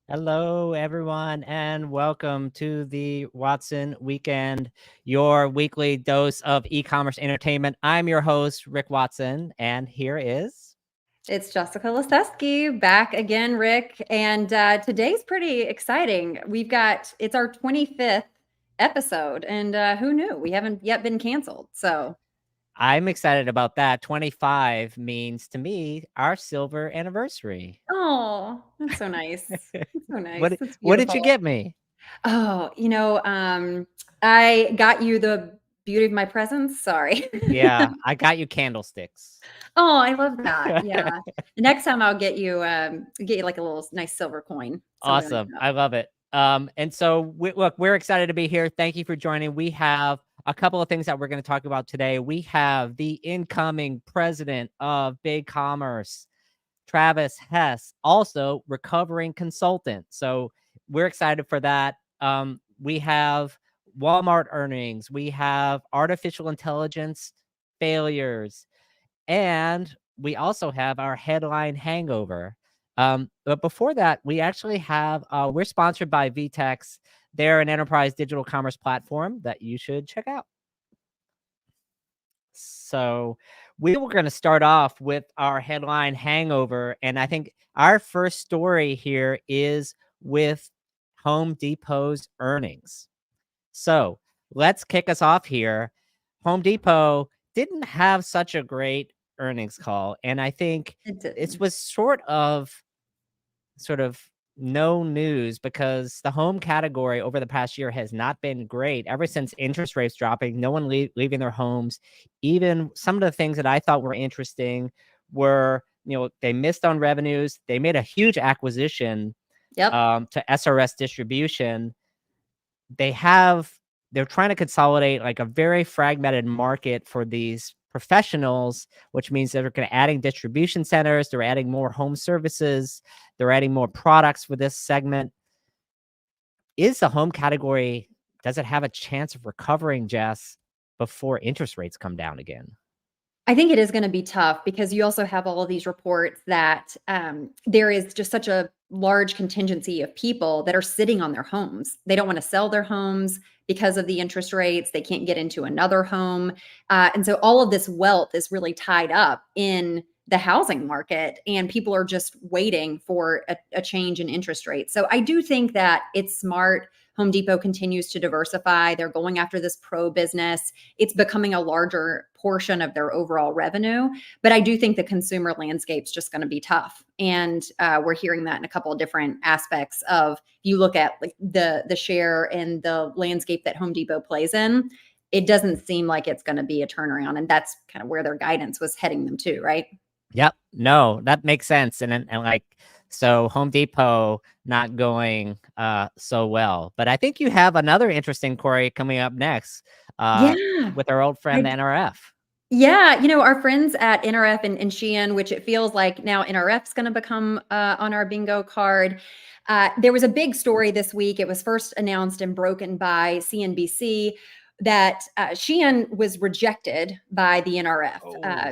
Hello, everyone, and welcome to the Watson Weekend, your weekly dose of e-commerce entertainment. I'm your host, Rick Watson, and here is... It's Jessica Liseski back again, Rick. And today's pretty exciting. It's our 25th episode, and who knew? We haven't yet been canceled. So I'm excited about that. 25 means to me our silver anniversary. oh, that's so nice. That's so nice. What That's what did you beautiful. get me? Oh, I got you the beauty of my presence. Sorry. Yeah, I got you candlesticks. Oh, I love that. Yeah. Next time I'll get you like a little nice silver coin, something like Awesome. that. I love it. And so look, we're excited to be here. Thank you for joining. We have a couple of things that we're going to talk about today. We have the incoming president of Big Commerce, Travis Hess, also recovering consultant. So we're excited for that. We have Walmart earnings. We have artificial intelligence failures. And we also have our headline hangover. But before that, we actually have, we're sponsored by VTEX. They're an enterprise digital commerce platform that you should check out. So we were going to start off with our headline hangover. And I think our first story here is with Home Depot's earnings. So let's kick us off here. Home Depot didn't have such a great earnings call. And I think It it didn't. was sort of no news because the home category over the past year has not been great. Ever since interest rates dropping, no one leaving their homes. Even some of the things that I thought were interesting were, they missed on revenues. They made a huge acquisition Yep. to SRS Distribution. They're trying to consolidate like a very fragmented market for these professionals, which means they're adding distribution centers, they're adding more home services, they're adding more products for this segment. Is the home category, does it have a chance of recovering, Jess, before interest rates come down again? I think it is going to be tough because you also have all of these reports that there is just such a large contingency of people that are sitting on their homes. They don't want to sell their homes because of the interest rates. They can't get into another home. And so all of this wealth is really tied up in the housing market, and people are just waiting for a change in interest rates. So I do think that it's smart. Home Depot continues to diversify. They're going after this pro business. It's becoming a larger portion of their overall revenue. But I do think the consumer landscape's just going to be tough. And we're hearing that in a couple of different aspects of, if you look at like the share and the landscape that Home Depot plays in, it doesn't seem like it's going to be a turnaround. And that's kind of where their guidance was heading them to, right? Yep. No, that makes sense. And like, so Home Depot not going so well. But I think you have another interesting query coming up next Yeah. with our old friend, the NRF. Yeah, our friends at NRF and Shein, which it feels like now NRF's going to become on our bingo card. There was a big story this week. It was first announced and broken by CNBC that Shein was rejected by the NRF.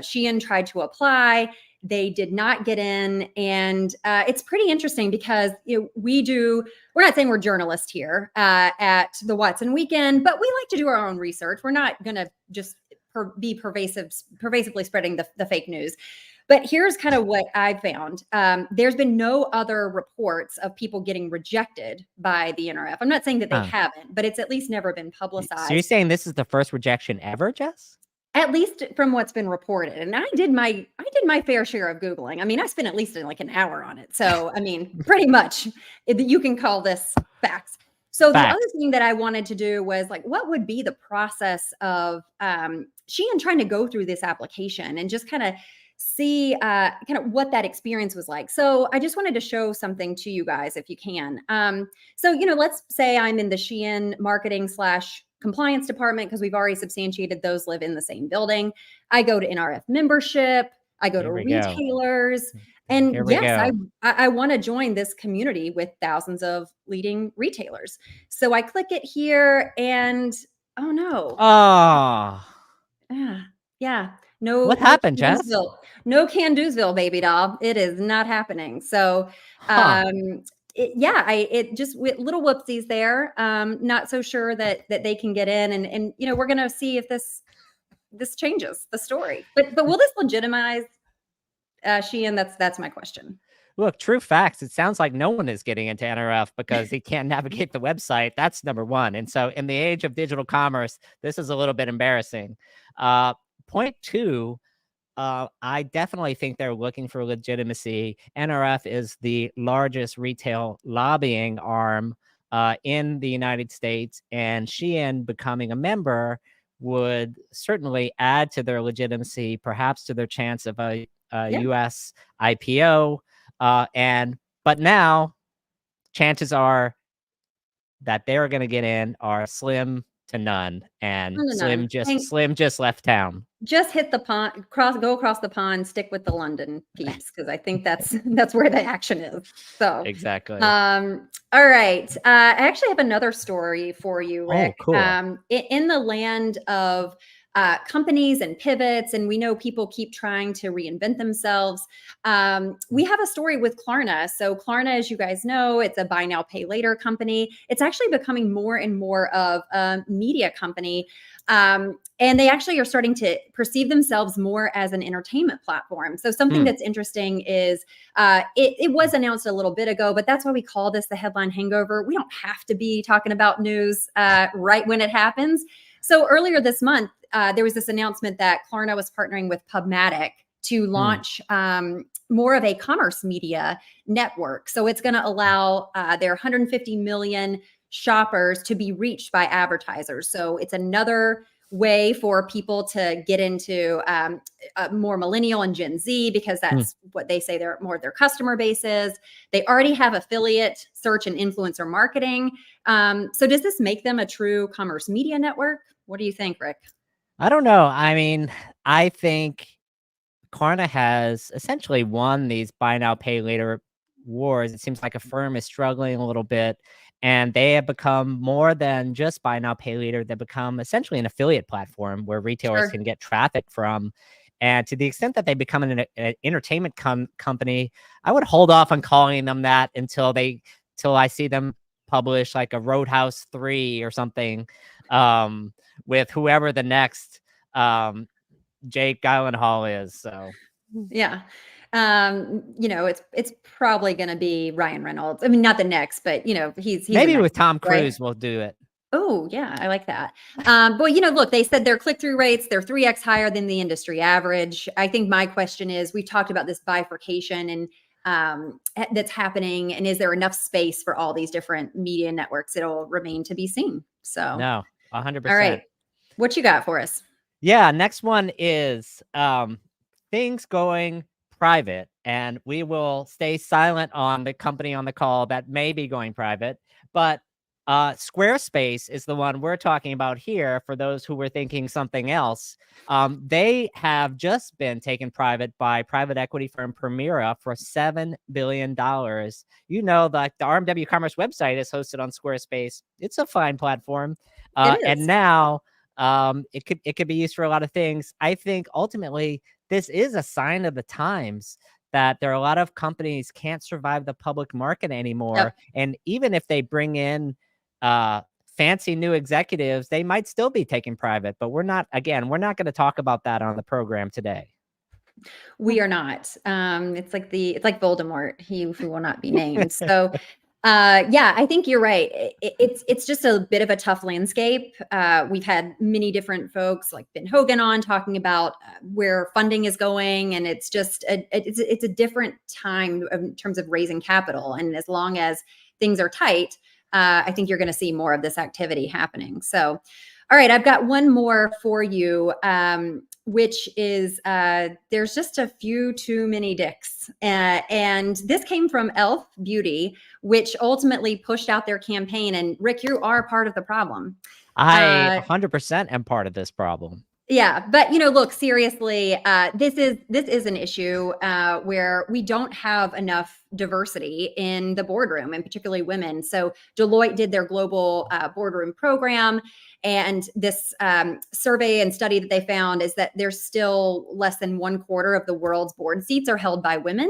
Shein tried to apply. They did not get in. And it's pretty interesting because we're not saying we're journalists here at the Watson Weekend, but we like to do our own research. We're not going to just be pervasively spreading the fake news. But here's kind of what I found. There's been no other reports of people getting rejected by the NRF. I'm not saying that they haven't, but it's at least never been publicized. So you're saying this is the first rejection ever, Jess? At least from what's been reported. And I did my fair share of Googling. I mean, I spent at least like an hour on it. So, I mean, pretty much you can call this facts. So the other thing that I wanted to do was like, what would be the process of Shein trying to go through this application and just kind of see kind of what that experience was like. So I just wanted to show something to you guys if you can. So, let's say I'm in the Shein marketing / compliance department because we've already substantiated those live in the same building. I go to NRF membership. I go to retailers. And yes, I want to join this community with thousands of leading retailers. So I click it here and oh no. Yeah. No. What happened, Jess? No Can-Do'sville, baby doll. It is not happening. So it just with little whoopsies there. Not so sure that they can get in, and we're gonna see if this changes the story. But will this legitimize Shein? That's my question. Look, true facts. It sounds like no one is getting into NRF because he can't navigate the website. That's number one. And so, in the age of digital commerce, this is a little bit embarrassing. Point two, I definitely think they're looking for legitimacy. NRF is the largest retail lobbying arm in the United States, and Shein becoming a member would certainly add to their legitimacy, perhaps to their chance of a U.S. IPO. But now chances are that they're going to get in are slim to none, and None. Slim just left town. Just hit the pond, go across the pond, stick with the London peeps, because I think that's where the action is. So exactly. All right. I actually have another story for you, Rick. Oh, cool. In the land of companies and pivots, and we know people keep trying to reinvent themselves. We have a story with Klarna. So Klarna, as you guys know, it's a buy now, pay later company. It's actually becoming more and more of a media company. And they actually are starting to perceive themselves more as an entertainment platform. So something that's interesting is it was announced a little bit ago, but that's why we call this the headline hangover. We don't have to be talking about news right when it happens. So earlier this month, there was this announcement that Klarna was partnering with PubMatic to launch more of a commerce media network. So it's going to allow their 150 million shoppers to be reached by advertisers. So it's another way for people to get into more millennial and Gen Z, because that's what they say more of their customer base is. They already have affiliate, search, and influencer marketing. So does this make them a true commerce media network? What do you think, Rick? I don't know. I mean, I think Klarna has essentially won these buy now, pay later wars. It seems like Affirm is struggling a little bit, and they have become more than just buy now, pay later. They've become essentially an affiliate platform where retailers can get traffic from. And to the extent that they become an entertainment company, I would hold off on calling them that until I see them publish like a Roadhouse 3 or something with whoever the next Jake Gyllenhaal is. So yeah. It's probably going to be Ryan Reynolds. I mean, not the next, but he's maybe with Tom Cruise, we'll do it. Oh yeah, I like that. But look, they said their click-through rates, they're 3x higher than the industry average. I think my question is, we talked about this bifurcation and that's happening, and is there enough space for all these different media networks? It'll remain to be seen. So no, 100%. All right, what you got for us? Yeah, next one is things going private, and we will stay silent on the company on the call that may be going private, but Squarespace is the one we're talking about here. For those who were thinking something else, they have just been taken private by private equity firm Permira for $7 billion. Like the RMW Commerce website is hosted on Squarespace. It's a fine platform, and now it could be used for a lot of things. I think ultimately this is a sign of the times that there are a lot of companies can't survive the public market anymore. Yep. And even if they bring in fancy new executives, they might still be taken private. But we're not going to talk about that on the program today. We are not. It's like Voldemort, he who will not be named. So I think you're right. It's just a bit of a tough landscape. We've had many different folks like Ben Hogan on talking about where funding is going, and it's just it's a different time in terms of raising capital. And as long as things are tight, I think you're going to see more of this activity happening. So, all right, I've got one more for you, which is there's just a few too many dicks. And this came from Elf Beauty, which ultimately pushed out their campaign. And Rick, you are part of the problem. I 100% am part of this problem. Yeah, but look, seriously, this is an issue where we don't have enough diversity in the boardroom, and particularly women. So Deloitte did their global boardroom program, and this survey and study that they found is that there's still less than 1/4 of the world's board seats are held by women.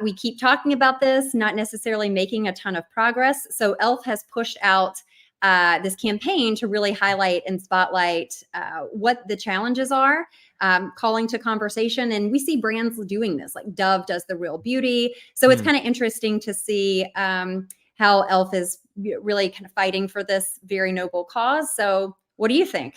We keep talking about this, not necessarily making a ton of progress. So ELF has pushed out this campaign to really highlight and spotlight what the challenges are, calling to conversation. And we see brands doing this, like Dove does the Real Beauty. So it's kind of interesting to see how ELF is really kind of fighting for this very noble cause. So what do you think?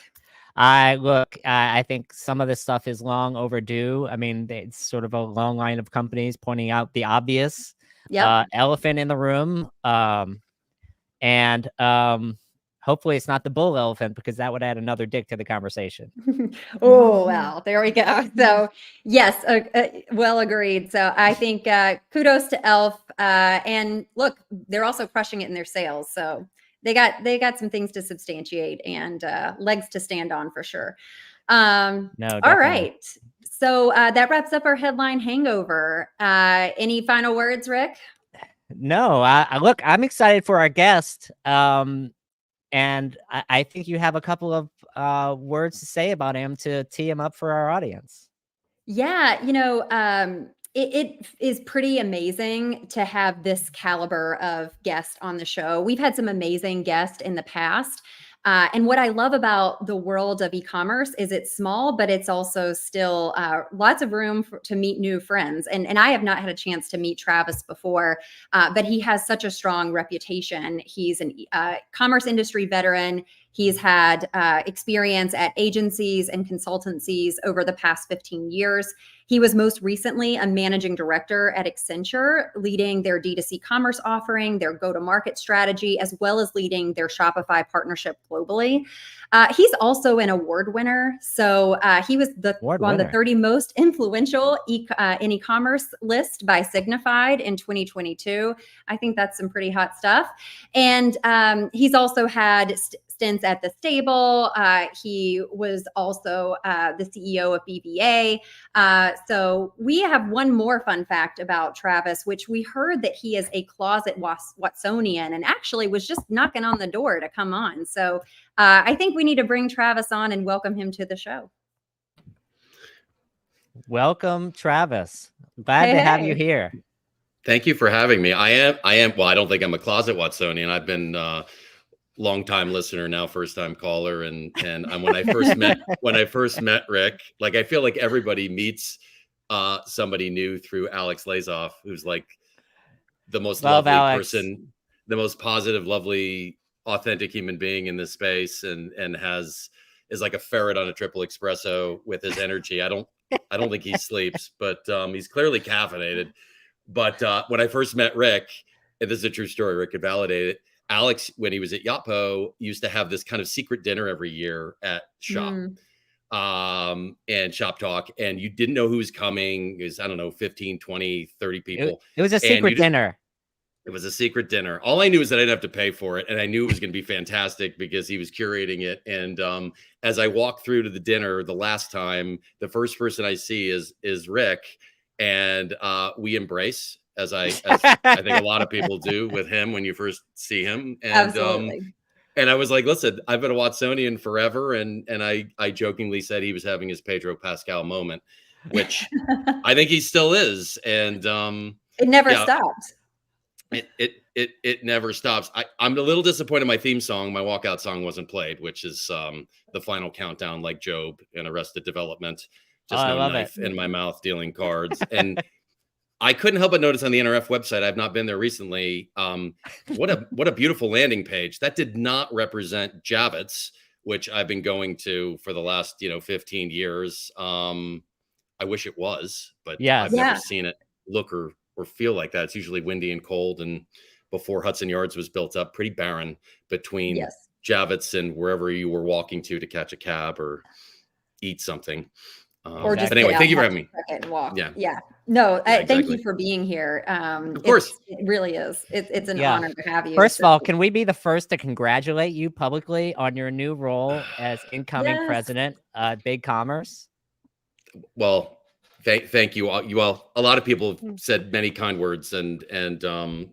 I think some of this stuff is long overdue. I mean, it's sort of a long line of companies pointing out the obvious elephant in the room. And hopefully it's not the bull elephant, because that would add another dick to the conversation. Oh, well, there we go. So yes, well agreed. So I think kudos to ELF. And look, they're also crushing it in their sales. So they got some things to substantiate and legs to stand on for sure. No, definitely. All right. So that wraps up our headline hangover. Any final words, Rick? No, look, I'm excited for our guest. And I think you have a couple of words to say about him to tee him up for our audience. Yeah, it is pretty amazing to have this caliber of guest on the show. We've had some amazing guests in the past. And what I love about the world of e-commerce is it's small, but it's also still lots of room to meet new friends. And I have not had a chance to meet Travis before, but he has such a strong reputation. He's an commerce industry veteran. He's had experience at agencies and consultancies over the past 15 years. He was most recently a managing director at Accenture, leading their D2C commerce offering, their go-to-market strategy, as well as leading their Shopify partnership globally. He's also an award winner. So he was on the 30 most influential in e-commerce list by Signified in 2022. I think that's some pretty hot stuff. And he's also had stints at the stable. He was also the CEO of BVA. So we have one more fun fact about Travis, which we heard that he is a closet Watsonian and actually was just knocking on the door to come on. So I think we need to bring Travis on and welcome him to the show. Welcome, Travis. Glad to have you here. Thank you for having me. I am. Well, I don't think I'm a closet Watsonian. I've been long-time listener, now first-time caller, and when I first met Rick, like I feel like everybody meets somebody new through Alex Lazoff, who's like the most lovely person, the most positive, lovely, authentic human being in this space, and is like a ferret on a triple espresso with his energy. I don't think he sleeps, but he's clearly caffeinated. But when I first met Rick, and this is a true story, Rick could validate it, Alex, when he was at Yotpo, used to have this kind of secret dinner every year at Shop and Shop Talk. And you didn't know who was coming. It was, I don't know, 15, 20, 30 people. It was a secret dinner. It was a secret dinner. All I knew is that I didn't have to pay for it. And I knew it was going to be fantastic because he was curating it. And as I walked through to the dinner the last time, the first person I see is Rick. And we embrace, as I think a lot of people do with him when you first see him. And, absolutely. And I was like, listen, I've been a Watsonian forever. And I jokingly said he was having his Pedro Pascal moment, which I think he still is. And it never stops. It never stops. I'm a little disappointed my theme song, my walkout song, wasn't played, which is the final countdown, like Job in Arrested Development. Just no knife in my mouth dealing cards. And I couldn't help but notice on the NRF website, I've not been there recently, what a beautiful landing page. That did not represent Javits, which I've been going to for the last 15 years. I wish it was, but I've never seen it look or feel like that. It's usually windy and cold, and before Hudson Yards was built up, pretty barren between Javits and wherever you were walking to catch a cab or eat something. Or just but anyway, thank you for having me. And walk. Yeah. No, Yeah, thank exactly. you for being here. Of course. It really is. It's an Yeah. honor to have you. First of So, all, can we be the first to congratulate you publicly on your new role as incoming yes. president at Big Commerce? Well, thank you all. You all, a lot of people have said many kind words, and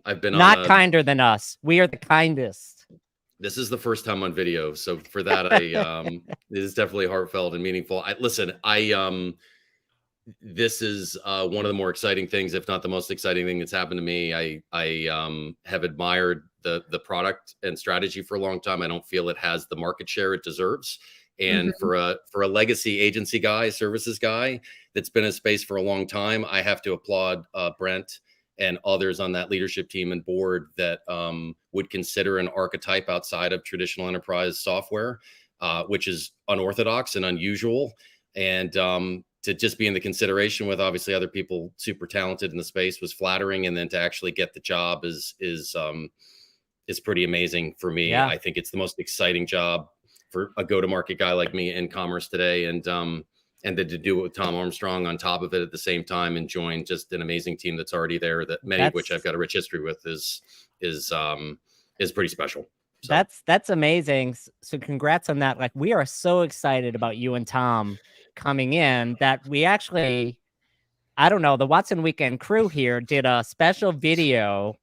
I've been on Not a. kinder than us. We are the kindest. This is the first time on video, so for that, I it is definitely heartfelt and meaningful. This is one of the more exciting things, if not the most exciting thing that's happened to me. I have admired the product and strategy for a long time. I don't feel it has the market share it deserves. And Mhm. for a legacy agency guy, services guy that's been in space for a long time, I have to applaud Brent and others on that leadership team and board that would consider an archetype outside of traditional enterprise software, which is unorthodox and unusual. And to just be in the consideration with obviously other people super talented in the space was flattering, and then to actually get the job is pretty amazing for me. Yeah. I think it's the most exciting job for a go-to-market guy like me in commerce today, and then to do it with Tom Armstrong on top of it at the same time, and join just an amazing team that's already there, that many of which I've got a rich history with, is pretty special. So. That's amazing. So congrats on that. Like, we are so excited about you and Tom coming in that we actually, I don't know, the Watson Weekend crew here did a special video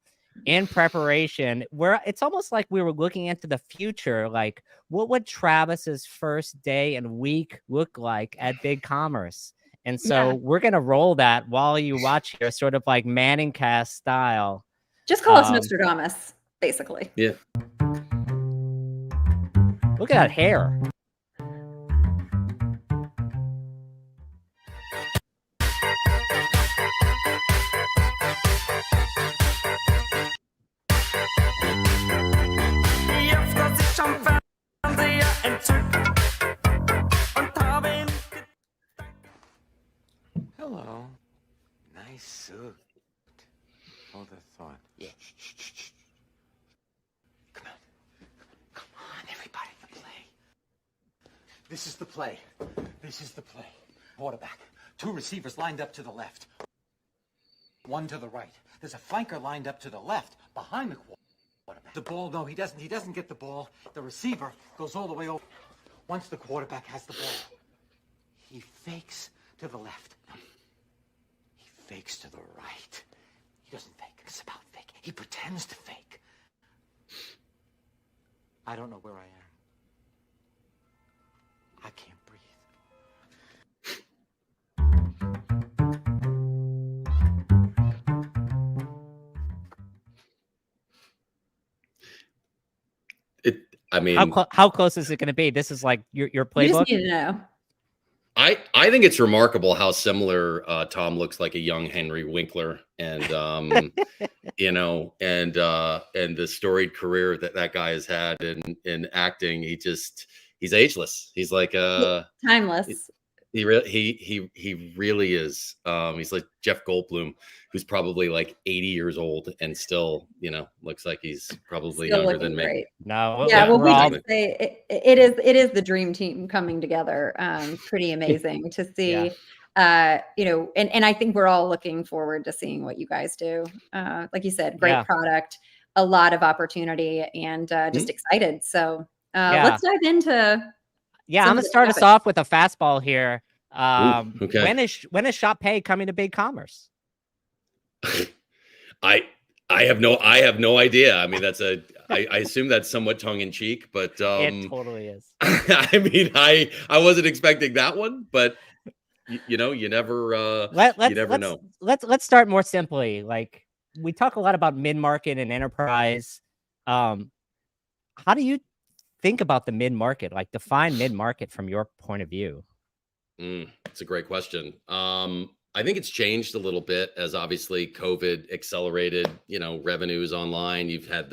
in preparation where it's almost like we were looking into the future. Like, what would Travis's first day and week look like at Big Commerce? And so we're going to roll that while you watch here, sort of like Manning cast style. Just call us Nostradamus, basically. Yeah. Look at that hair. Hello. Nice suit. Hold the thought. Yeah. Shh. Come on. Come on, everybody, the play. This is the play. Quarterback. 2 receivers lined up to the left. 1 to the right. There's a flanker lined up to the left, behind the quarterback. The ball, no, he doesn't get the ball. The receiver goes all the way over. Once the quarterback has the ball, he fakes to the left. He fakes to the right. He doesn't fake. It's about fake. He pretends to fake. I don't know where I am. I can't breathe. I mean, how close is it going to be? This is like your playbook. You just need to know. I think it's remarkable how similar Tom looks like a young Henry Winkler, and you know, and the storied career that guy has had in acting. He's ageless. He's like Timeless. He really is. He's like Jeff Goldblum, who's probably like 80 years old and still, you know, looks like he's probably Still younger than me. great. No, Yeah, well, we all, should say it is the dream team coming together. Pretty amazing to see. You know, and I think we're all looking forward to seeing what you guys do. Like you said, great product, a lot of opportunity, and just excited. So let's dive into. Yeah, I'm gonna start us off with a fastball here. Okay. When is Shop Pay coming to Big Commerce? I have no idea. I mean, I assume that's somewhat tongue in cheek, but it totally is. I mean, I wasn't expecting that one, but you know, you never know. Let's start more simply. Like, we talk a lot about mid-market and enterprise. How do you think about the mid-market? Like, define mid-market from your point of view. It's a great question. I think it's changed a little bit as obviously COVID accelerated, you know, revenues online. You've had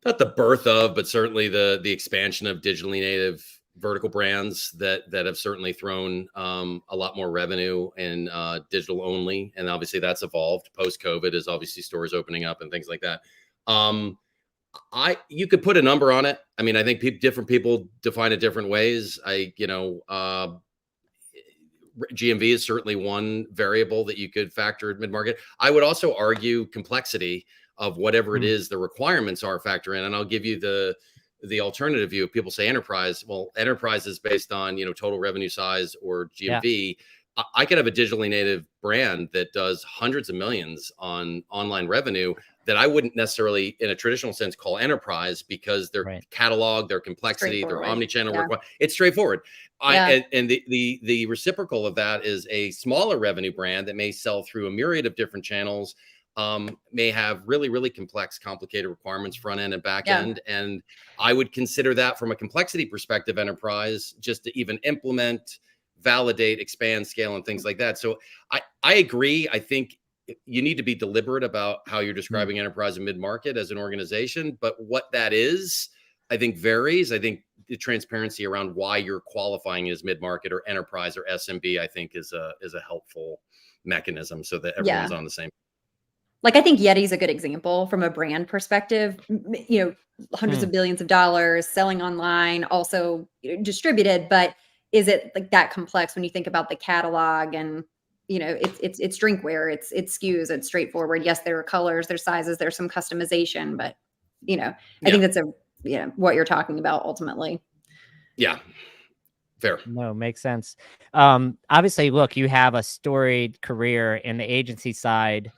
not the birth of, but certainly the expansion of digitally native vertical brands that have certainly thrown a lot more revenue in digital only. And obviously that's evolved post-COVID as obviously stores opening up and things like that. You could put a number on it. I mean, I think different people define it different ways. GMV is certainly one variable that you could factor in mid-market. I would also argue complexity of whatever it is the requirements are factor in. And I'll give you the alternative view. If people say enterprise, well, enterprise is based on, total revenue size or GMV. I could have a digitally native brand that does hundreds of millions on online revenue that I wouldn't necessarily in a traditional sense call enterprise, because their catalog, their complexity, their omni-channel it's straightforward. And the reciprocal of that is a smaller revenue brand that may sell through a myriad of different channels, may have really, really complex, complicated requirements front end and back end. And I would consider that from a complexity perspective, enterprise, just to even implement, validate, expand, scale, and things like that. So I agree. I think you need to be deliberate about how you're describing enterprise and mid-market as an organization, but what that is, I think varies. I think the transparency around why you're qualifying as mid-market or enterprise or SMB, I think is a helpful mechanism so that everyone's on the same. Like, I think Yeti's a good example from a brand perspective, hundreds of billions of dollars selling online, also distributed, but is it like that complex when you think about the catalog and, it's drinkware, it's SKUs, it's straightforward. Yes, there are colors, there's sizes, there's some customization, but, I think that's what you're talking about ultimately. Yeah. Fair. No, makes sense. Obviously, look, you have a storied career in the agency side.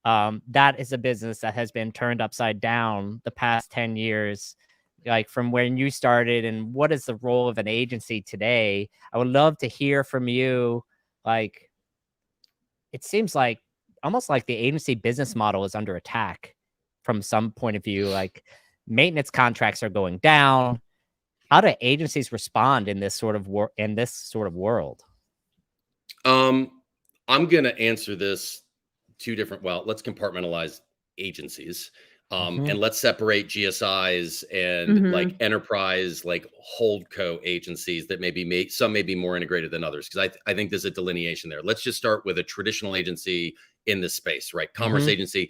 That is a business that has been turned upside down the past 10 years, like from when you started, and what is the role of an agency today? I would love to hear from you. Like, it seems like almost like the agency business model is under attack from some point of view, like maintenance contracts are going down. How do agencies respond in this sort of world? I'm going to answer this two different. Well, let's compartmentalize agencies, and let's separate GSIs and like enterprise, like holdco agencies that some may be more integrated than others. Because I think there's a delineation there. Let's just start with a traditional agency in this space, right? Commerce agency.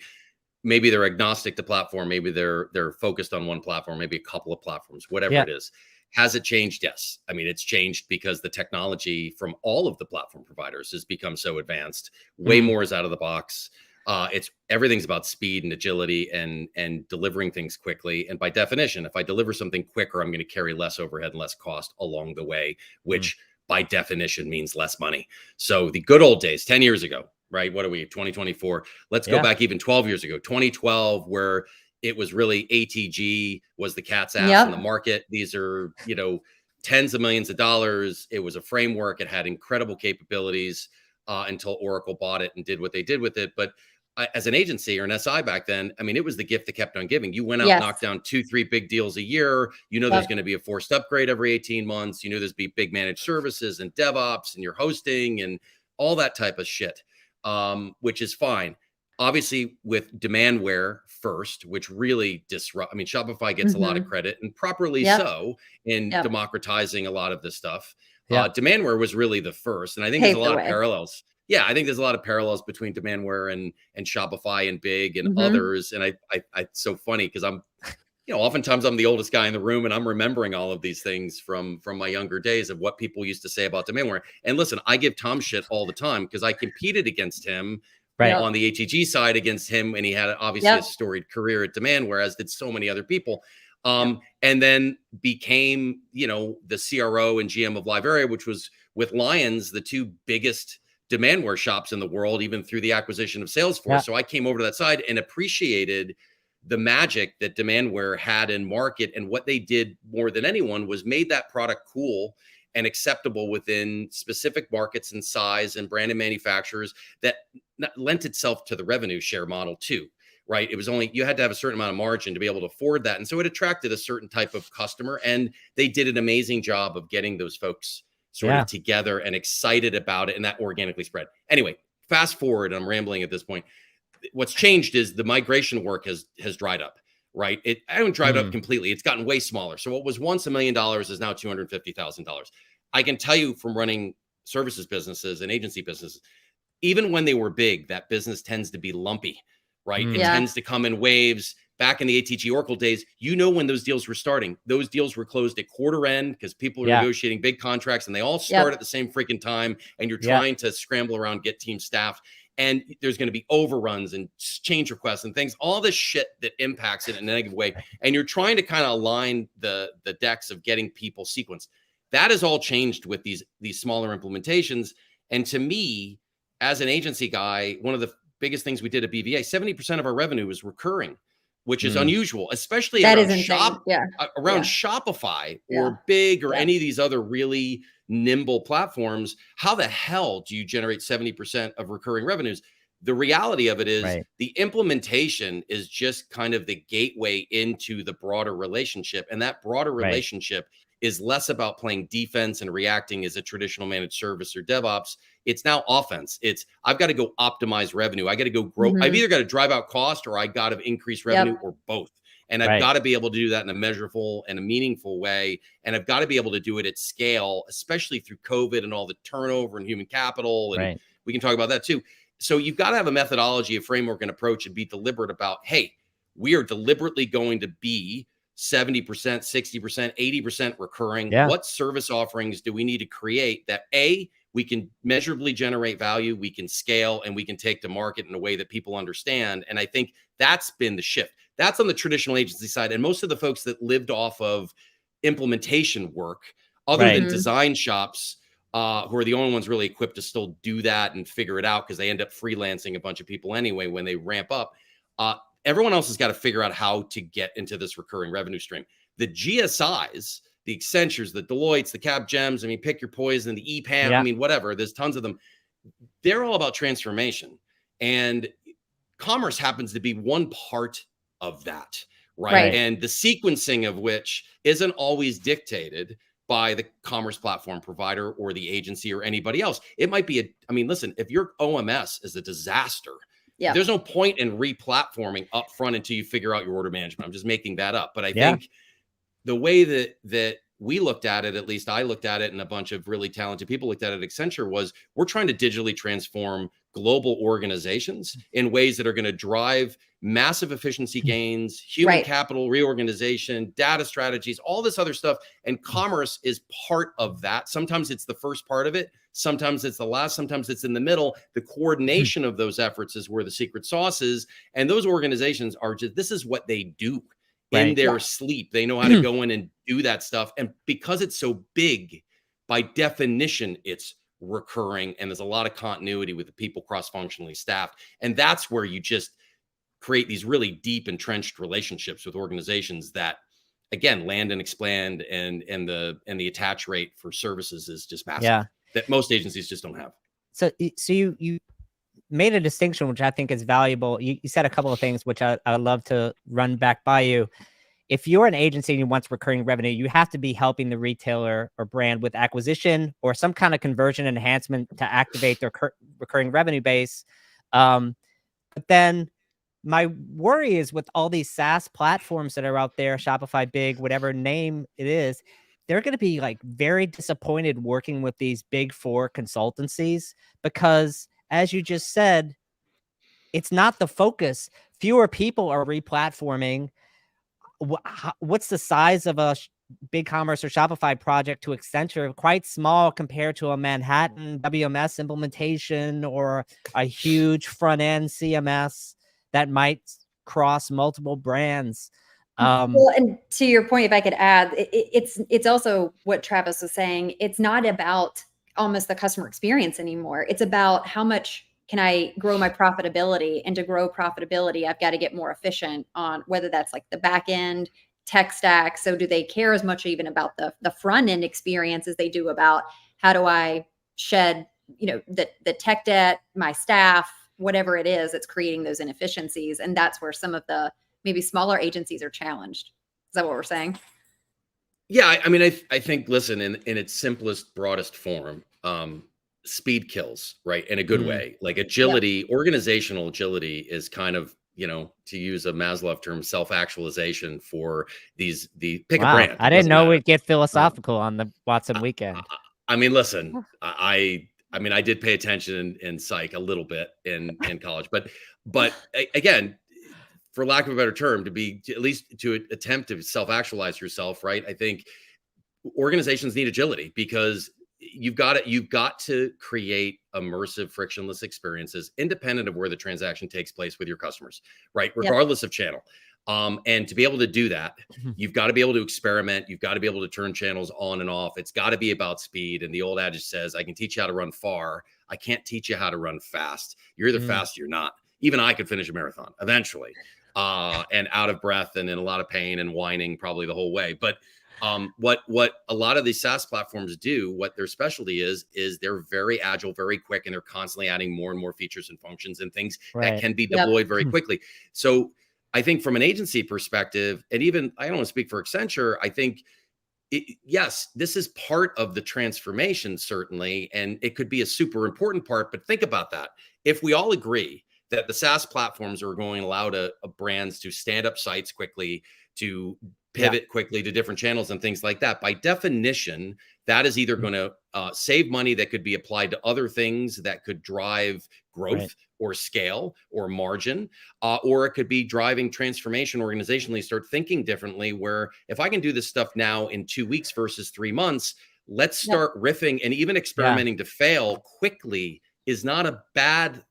Maybe they're agnostic to platform. Maybe they're focused on one platform, maybe a couple of platforms, whatever it is. Has it changed? Yes. I mean, it's changed because the technology from all of the platform providers has become so advanced. Way more is out of the box. Everything's about speed and agility and delivering things quickly. And by definition, if I deliver something quicker, I'm going to carry less overhead and less cost along the way, which by definition means less money. So the good old days, 10 years ago, right? What are we, 2024? Let's go back even 12 years ago, 2012, where it was really ATG was the cat's ass in the market. These are, tens of millions of dollars. It was a framework. It had incredible capabilities until Oracle bought it and did what they did with it. But as an agency or an SI back then, I mean, it was the gift that kept on giving. You went out, knocked down 2-3 big deals a year. There's going to be a forced upgrade every 18 months. There's be big managed services and DevOps and your hosting and all that type of shit, which is fine. Obviously, with Demandware first, which really disrupt. I mean, Shopify gets a lot of credit, and properly so, in democratizing a lot of this stuff. Demandware was really the first, and I think there's a lot of parallels. Yeah, I think there's a lot of parallels between Demandware and Shopify and Big and others. And it's so funny because I'm, oftentimes I'm the oldest guy in the room, and I'm remembering all of these things from my younger days of what people used to say about Demandware. And listen, I give Tom shit all the time because I competed against him. On the ATG side against him, and he had obviously a storied career at Demandware, as did so many other people. And then became, the CRO and GM of LiveArea, which was with Lions, the two biggest Demandware shops in the world, even through the acquisition of Salesforce. So I came over to that side and appreciated the magic that Demandware had in market, and what they did more than anyone was made that product cool and acceptable within specific markets and size and brand and manufacturers that lent itself to the revenue share model too, right? It was you had to have a certain amount of margin to be able to afford that. And so it attracted a certain type of customer, and they did an amazing job of getting those folks sort of together and excited about it. And that organically spread. Anyway, fast forward, I'm rambling at this point. What's changed is the migration work has dried up, right? It hasn't dried up completely. It's gotten way smaller. So what was once $1 million is now $250,000. I can tell you from running services businesses and agency businesses, even when they were big, that business tends to be lumpy, right? It tends to come in waves. back in the ATG Oracle days, when those deals were starting. Those deals were closed at quarter end because people were negotiating big contracts and they all start at the same freaking time. And you're trying to scramble around, get team staffed. And there's going to be overruns and change requests and things, all this shit that impacts it in a negative way. And you're trying to kind of align the decks of getting people sequenced. That has all changed with these smaller implementations. And to me, as an agency guy, one of the biggest things we did at BVA, 70% of our revenue is recurring, which is unusual, especially around Shopify or Big or any of these other really nimble platforms. How the hell do you generate 70% of recurring revenues? The reality of it is the implementation is just kind of the gateway into the broader relationship. And that broader relationship is less about playing defense and reacting as a traditional managed service or DevOps. It's now offense. It's, I've got to go optimize revenue. I got to go grow. I've either got to drive out cost or I got to increase revenue or both. And I've got to be able to do that in a measurable and a meaningful way. And I've got to be able to do it at scale, especially through COVID and all the turnover and human capital. And we can talk about that too. So you've got to have a methodology, a framework, and approach, and be deliberate about, hey, we are deliberately going to be 70%, 60%, 80% recurring. What service offerings do we need to create that we can measurably generate value, we can scale, and we can take to market in a way that people understand? And I think that's been the shift. That's on the traditional agency side. And most of the folks that lived off of implementation work, other than design shops, who are the only ones really equipped to still do that and figure it out because they end up freelancing a bunch of people anyway when they ramp up. Everyone else has got to figure out how to get into this recurring revenue stream. The GSIs, the Accentures, the Deloittes, the Capgems, I mean, pick your poison, the EPAM, I mean, whatever, there's tons of them. They're all about transformation. And commerce happens to be one part of that, right? And the sequencing of which isn't always dictated by the commerce platform provider or the agency or anybody else. It might be I mean, listen, if your OMS is a disaster, there's no point in re-platforming up front until you figure out your order management. I'm just making that up. But I think the way that we looked at it, at least I looked at it and a bunch of really talented people looked at it at Accenture, was we're trying to digitally transform global organizations in ways that are going to drive massive efficiency gains, human capital reorganization, data strategies, all this other stuff. And commerce is part of that. Sometimes it's the first part of it. Sometimes it's the last. Sometimes it's in the middle. The coordination of those efforts is where the secret sauce is. And those organizations are just, this is what they do in their sleep. They know how to go in and do that stuff. And because it's so big, by definition, it's recurring. And there's a lot of continuity with the people cross-functionally staffed. And that's where you just create these really deep entrenched relationships with organizations that, again, land and expand, and the attach rate for services is just massive that most agencies just don't have. So you made a distinction, which I think is valuable. You said a couple of things, which I'd love to run back by you. If you're an agency and you want recurring revenue, you have to be helping the retailer or brand with acquisition or some kind of conversion enhancement to activate their recurring revenue base. But then my worry is with all these SaaS platforms that are out there, Shopify, Big, whatever name it is, they're going to be like very disappointed working with these big four consultancies because, as you just said, it's not the focus. Fewer people are replatforming. What's the size of a big commerce or Shopify project to Accenture? Quite small compared to a Manhattan WMS implementation or a huge front end CMS that might cross multiple brands. Well, and to your point, if I could add, it's also what Travis was saying. It's not about almost the customer experience anymore. It's about how much can I grow my profitability, and to grow profitability, I've got to get more efficient on whether that's like the back end tech stack. So do they care as much even about the front end experience as they do about how do I shed, the tech debt, my staff, whatever it is that's creating those inefficiencies. And that's where some of the maybe smaller agencies are challenged. Is that what we're saying? Yeah, I mean, I think, listen, in its simplest, broadest form, speed kills, right? In a good way. Like agility, organizational agility is kind of, to use a Maslow term, self-actualization for pick a brand. I didn't know we'd get philosophical on the Watson weekend. I mean, listen, I did pay attention in psych a little bit in college, but again, for lack of a better term, at least to attempt to self-actualize yourself, right? I think organizations need agility because you've got to create immersive, frictionless experiences independent of where the transaction takes place with your customers, right? Regardless of channel. And to be able to do that, you've got to be able to experiment. You've got to be able to turn channels on and off. It's got to be about speed. And the old adage says, I can teach you how to run far. I can't teach you how to run fast. You're either fast or you're not. Even I could finish a marathon eventually, and out of breath and in a lot of pain and whining probably the whole way. But what a lot of these SaaS platforms do, what their specialty is they're very agile, very quick, and they're constantly adding more and more features and functions and things that can be deployed very quickly. So I think from an agency perspective, and even I don't want to speak for Accenture, I think yes, this is part of the transformation, certainly, and it could be a super important part. But think about that. If we all agree that the SaaS platforms are going to allow brands to stand up sites quickly, to pivot quickly to different channels and things like that, by definition, that is either going to save money that could be applied to other things that could drive growth or scale or margin, or it could be driving transformation organizationally, start thinking differently, where if I can do this stuff now in 2 weeks versus 3 months, let's start riffing and even experimenting to fail quickly is not a bad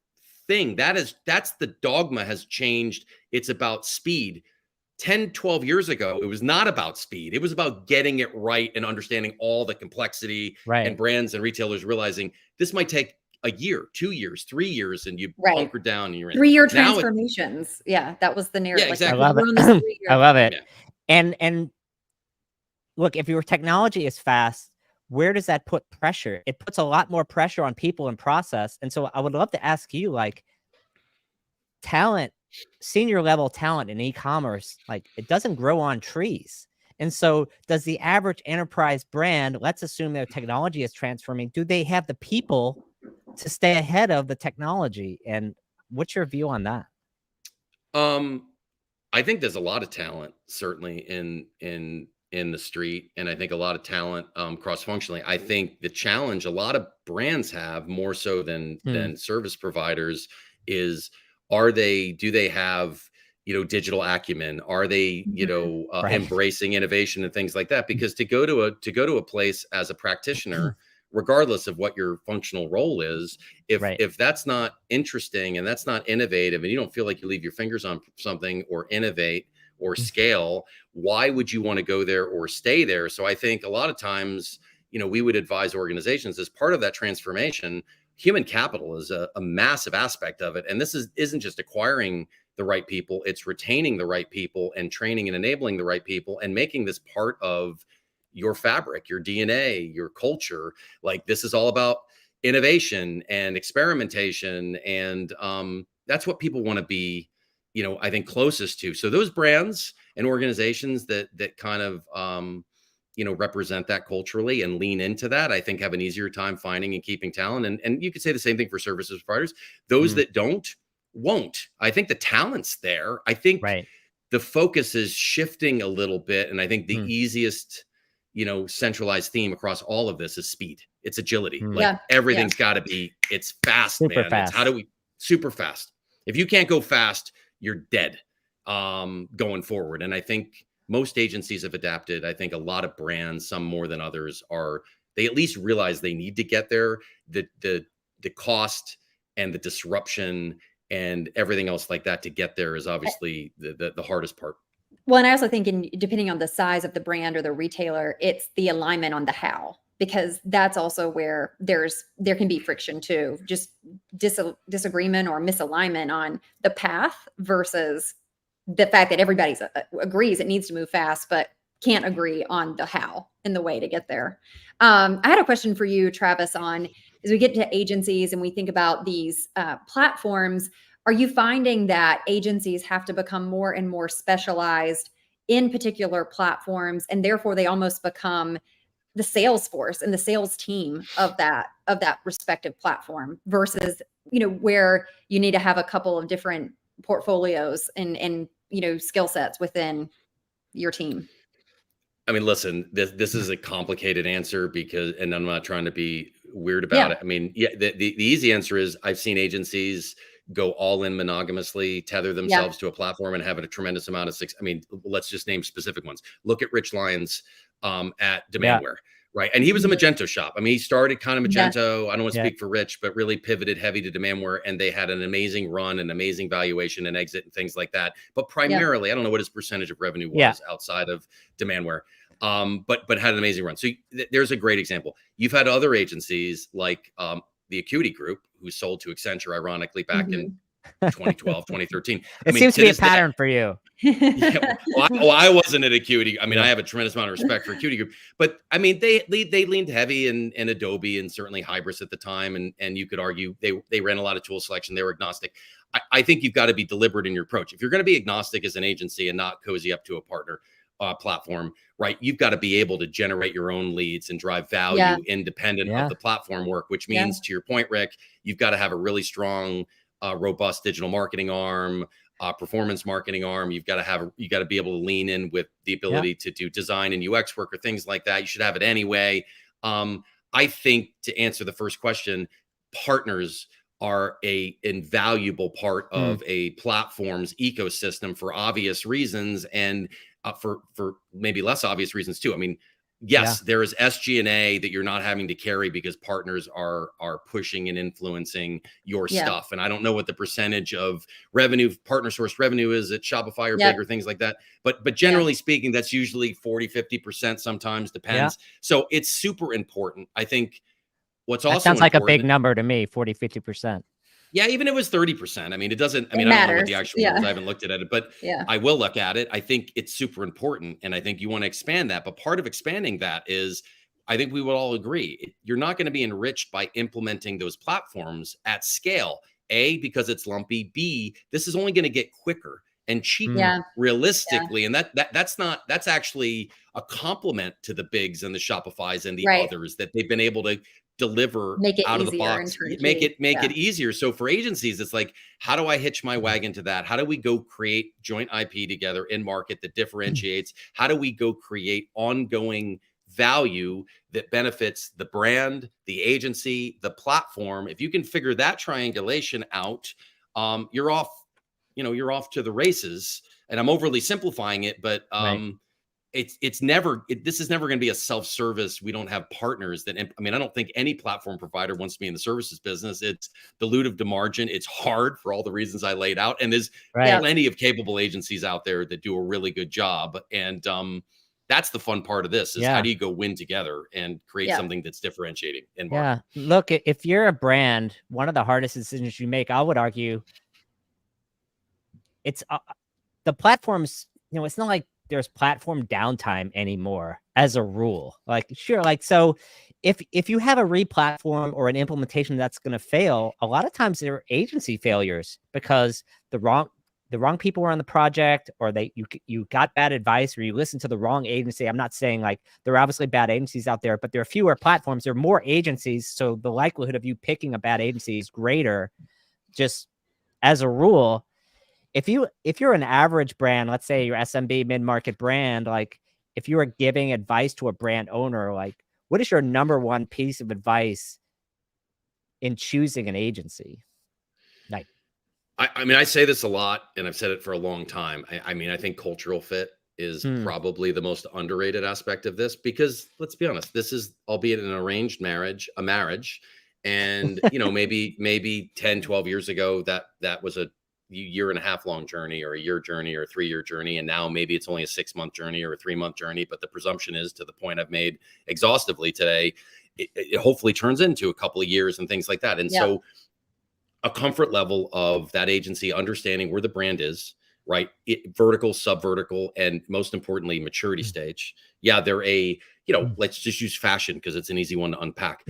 thing. That's the dogma has changed. It's about speed. 10, 12 years ago, it was not about speed. It was about getting it right and understanding all the complexity and brands and retailers realizing this might take a year, 2 years, 3 years, and you hunker down and you're in. 3-year transformations. That was the narrative. Yeah, exactly. I love it. I love it. And look, if your technology is fast, where does that put pressure? It puts a lot more pressure on people and process. And so I would love to ask you, like, talent, senior level talent in e-commerce, like, it doesn't grow on trees. And so does the average enterprise brand, let's assume their technology is transforming, do they have the people to stay ahead of the technology? And what's your view on that? I think there's a lot of talent certainly in the street, and I think a lot of talent cross-functionally. I think the challenge a lot of brands have more so than service providers is, do they have digital acumen? Are they embracing innovation and things like that? Because to go to a place as a practitioner, regardless of what your functional role is, if that's not interesting and that's not innovative, and you don't feel like you leave your fingers on something or innovate or scale, why would you want to go there or stay there? So I think a lot of times, we would advise organizations as part of that transformation. Human capital is a massive aspect of it. And this isn't just acquiring the right people, it's retaining the right people and training and enabling the right people and making this part of your fabric, your DNA, your culture. Like, this is all about innovation and experimentation. And that's what people want to be, I think, closest to. So those brands and organizations that kind of, represent that culturally and lean into that, I think have an easier time finding and keeping talent. And you could say the same thing for services providers. Those that won't. I think the talent's there. I think the focus is shifting a little bit. And I think the easiest, centralized theme across all of this is speed. It's agility. Like, everything's got to be, it's fast, super man. fast. Super fast. If you can't go fast, you're dead going forward. And I think most agencies have adapted. I think a lot of brands, some more than others, they at least realize they need to get there. The cost and the disruption and everything else like that to get there is obviously the hardest part. Well, and I also think depending on the size of the brand or the retailer, it's the alignment on the how, because that's also where there can be friction too, just disagreement or misalignment on the path versus the fact that everybody agrees it needs to move fast, but can't agree on the how and the way to get there. I had a question for you, Travis, on as we get to agencies and we think about these platforms, are you finding that agencies have to become more and more specialized in particular platforms, and therefore they almost become the sales force and the sales team of that respective platform versus, where you need to have a couple of different portfolios and skill sets within your team? I mean, listen, this is a complicated answer and I'm not trying to be weird about it. I mean, the easy answer is I've seen agencies go all in monogamously, tether themselves to a platform, and have a tremendous amount of success. I mean, let's just name specific ones. Look at Rich Lyons at Demandware. Right. And he was a Magento shop. I mean, he started kind of Magento. I don't want to speak for Rich, but really pivoted heavy to Demandware. And they had an amazing run, an amazing valuation and exit and things like that. But primarily, I don't know what his percentage of revenue was outside of Demandware, but had an amazing run. So there's a great example. You've had other agencies like the Acuity Group, who sold to Accenture, ironically, back in 2012, 2013. It seems to be a pattern for you. I wasn't at Acuity. I mean, I have a tremendous amount of respect for Acuity Group, but I mean, they leaned heavy in Adobe and certainly Hybris at the time. And you could argue they ran a lot of tool selection. They were agnostic. I think you've got to be deliberate in your approach. If you're going to be agnostic as an agency and not cozy up to a partner platform, right? You've got to be able to generate your own leads and drive value independent of the platform work, which means, to your point, Rick, you've got to have a really strong, robust digital marketing arm, performance marketing arm. You got to be able to lean in with the ability to do design and UX work or things like that. You should have it anyway. I think, to answer the first question, partners are a invaluable part of a platform's ecosystem for obvious reasons, and for maybe less obvious reasons too. I mean, yes, there is SG&A that you're not having to carry because partners are pushing and influencing your stuff. And I don't know what the percentage of revenue, partner sourced revenue is at Shopify or bigger things like that. But generally speaking, that's usually 40, 50%, sometimes depends. So it's super important. I think what's also sounds like a big number to me, 40, 50%. Yeah, even if it was 30%. I mean, it doesn't, I mean, I don't know what the actual numbers, I haven't looked at it, but I will look at it. I think it's super important. And I think you want to expand that. But part of expanding that is, I think we would all agree, you're not going to be enriched by implementing those platforms at scale. A, because it's lumpy. B, this is only going to get quicker and cheaper realistically. And that's actually a compliment to the bigs and the Shopifys and the others, that they've been able to deliver out of the box, make it easier. So for agencies, it's like, how do I hitch my wagon to that? How do we go create joint IP together in market that differentiates? How do we go create ongoing value that benefits the brand, the agency, the platform? If you can figure that triangulation out, you're off to the races. And I'm overly simplifying it, but this is never going to be a self-service. We don't have partners that, I mean, I don't think any platform provider wants to be in the services business. It's dilutive to margin. It's hard for all the reasons I laid out. And there's plenty of capable agencies out there that do a really good job. And that's the fun part of this, is how do you go win together and create something that's differentiating in market? Look, if you're a brand, one of the hardest decisions you make, I would argue, it's the platforms, it's not like there's platform downtime anymore as a rule. Like, sure. Like, so if you have a re-platform or an implementation that's going to fail, a lot of times there are agency failures because the wrong people were on the project, or you got bad advice, or you listened to the wrong agency. I'm not saying like there are obviously bad agencies out there, but there are fewer platforms. There are more agencies. So the likelihood of you picking a bad agency is greater. Just as a rule, if you're an average brand, let's say your SMB mid-market brand, like if you are giving advice to a brand owner, like what is your number one piece of advice in choosing an agency? Like, I mean, I say this a lot, and I've said it for a long time. I mean, I think cultural fit is probably the most underrated aspect of this, because let's be honest, this is, albeit an arranged marriage, a marriage. And, maybe 10, 12 years ago, that was a year and a half long journey, or a year journey, or a 3-year journey. And now maybe it's only a 6-month journey or a 3-month journey. But the presumption is, to the point I've made exhaustively today, it hopefully turns into a couple of years and things like that. And so a comfort level of that agency understanding where the brand is, right? Vertical, sub-vertical, and most importantly, maturity stage. Yeah, they're let's just use fashion because it's an easy one to unpack.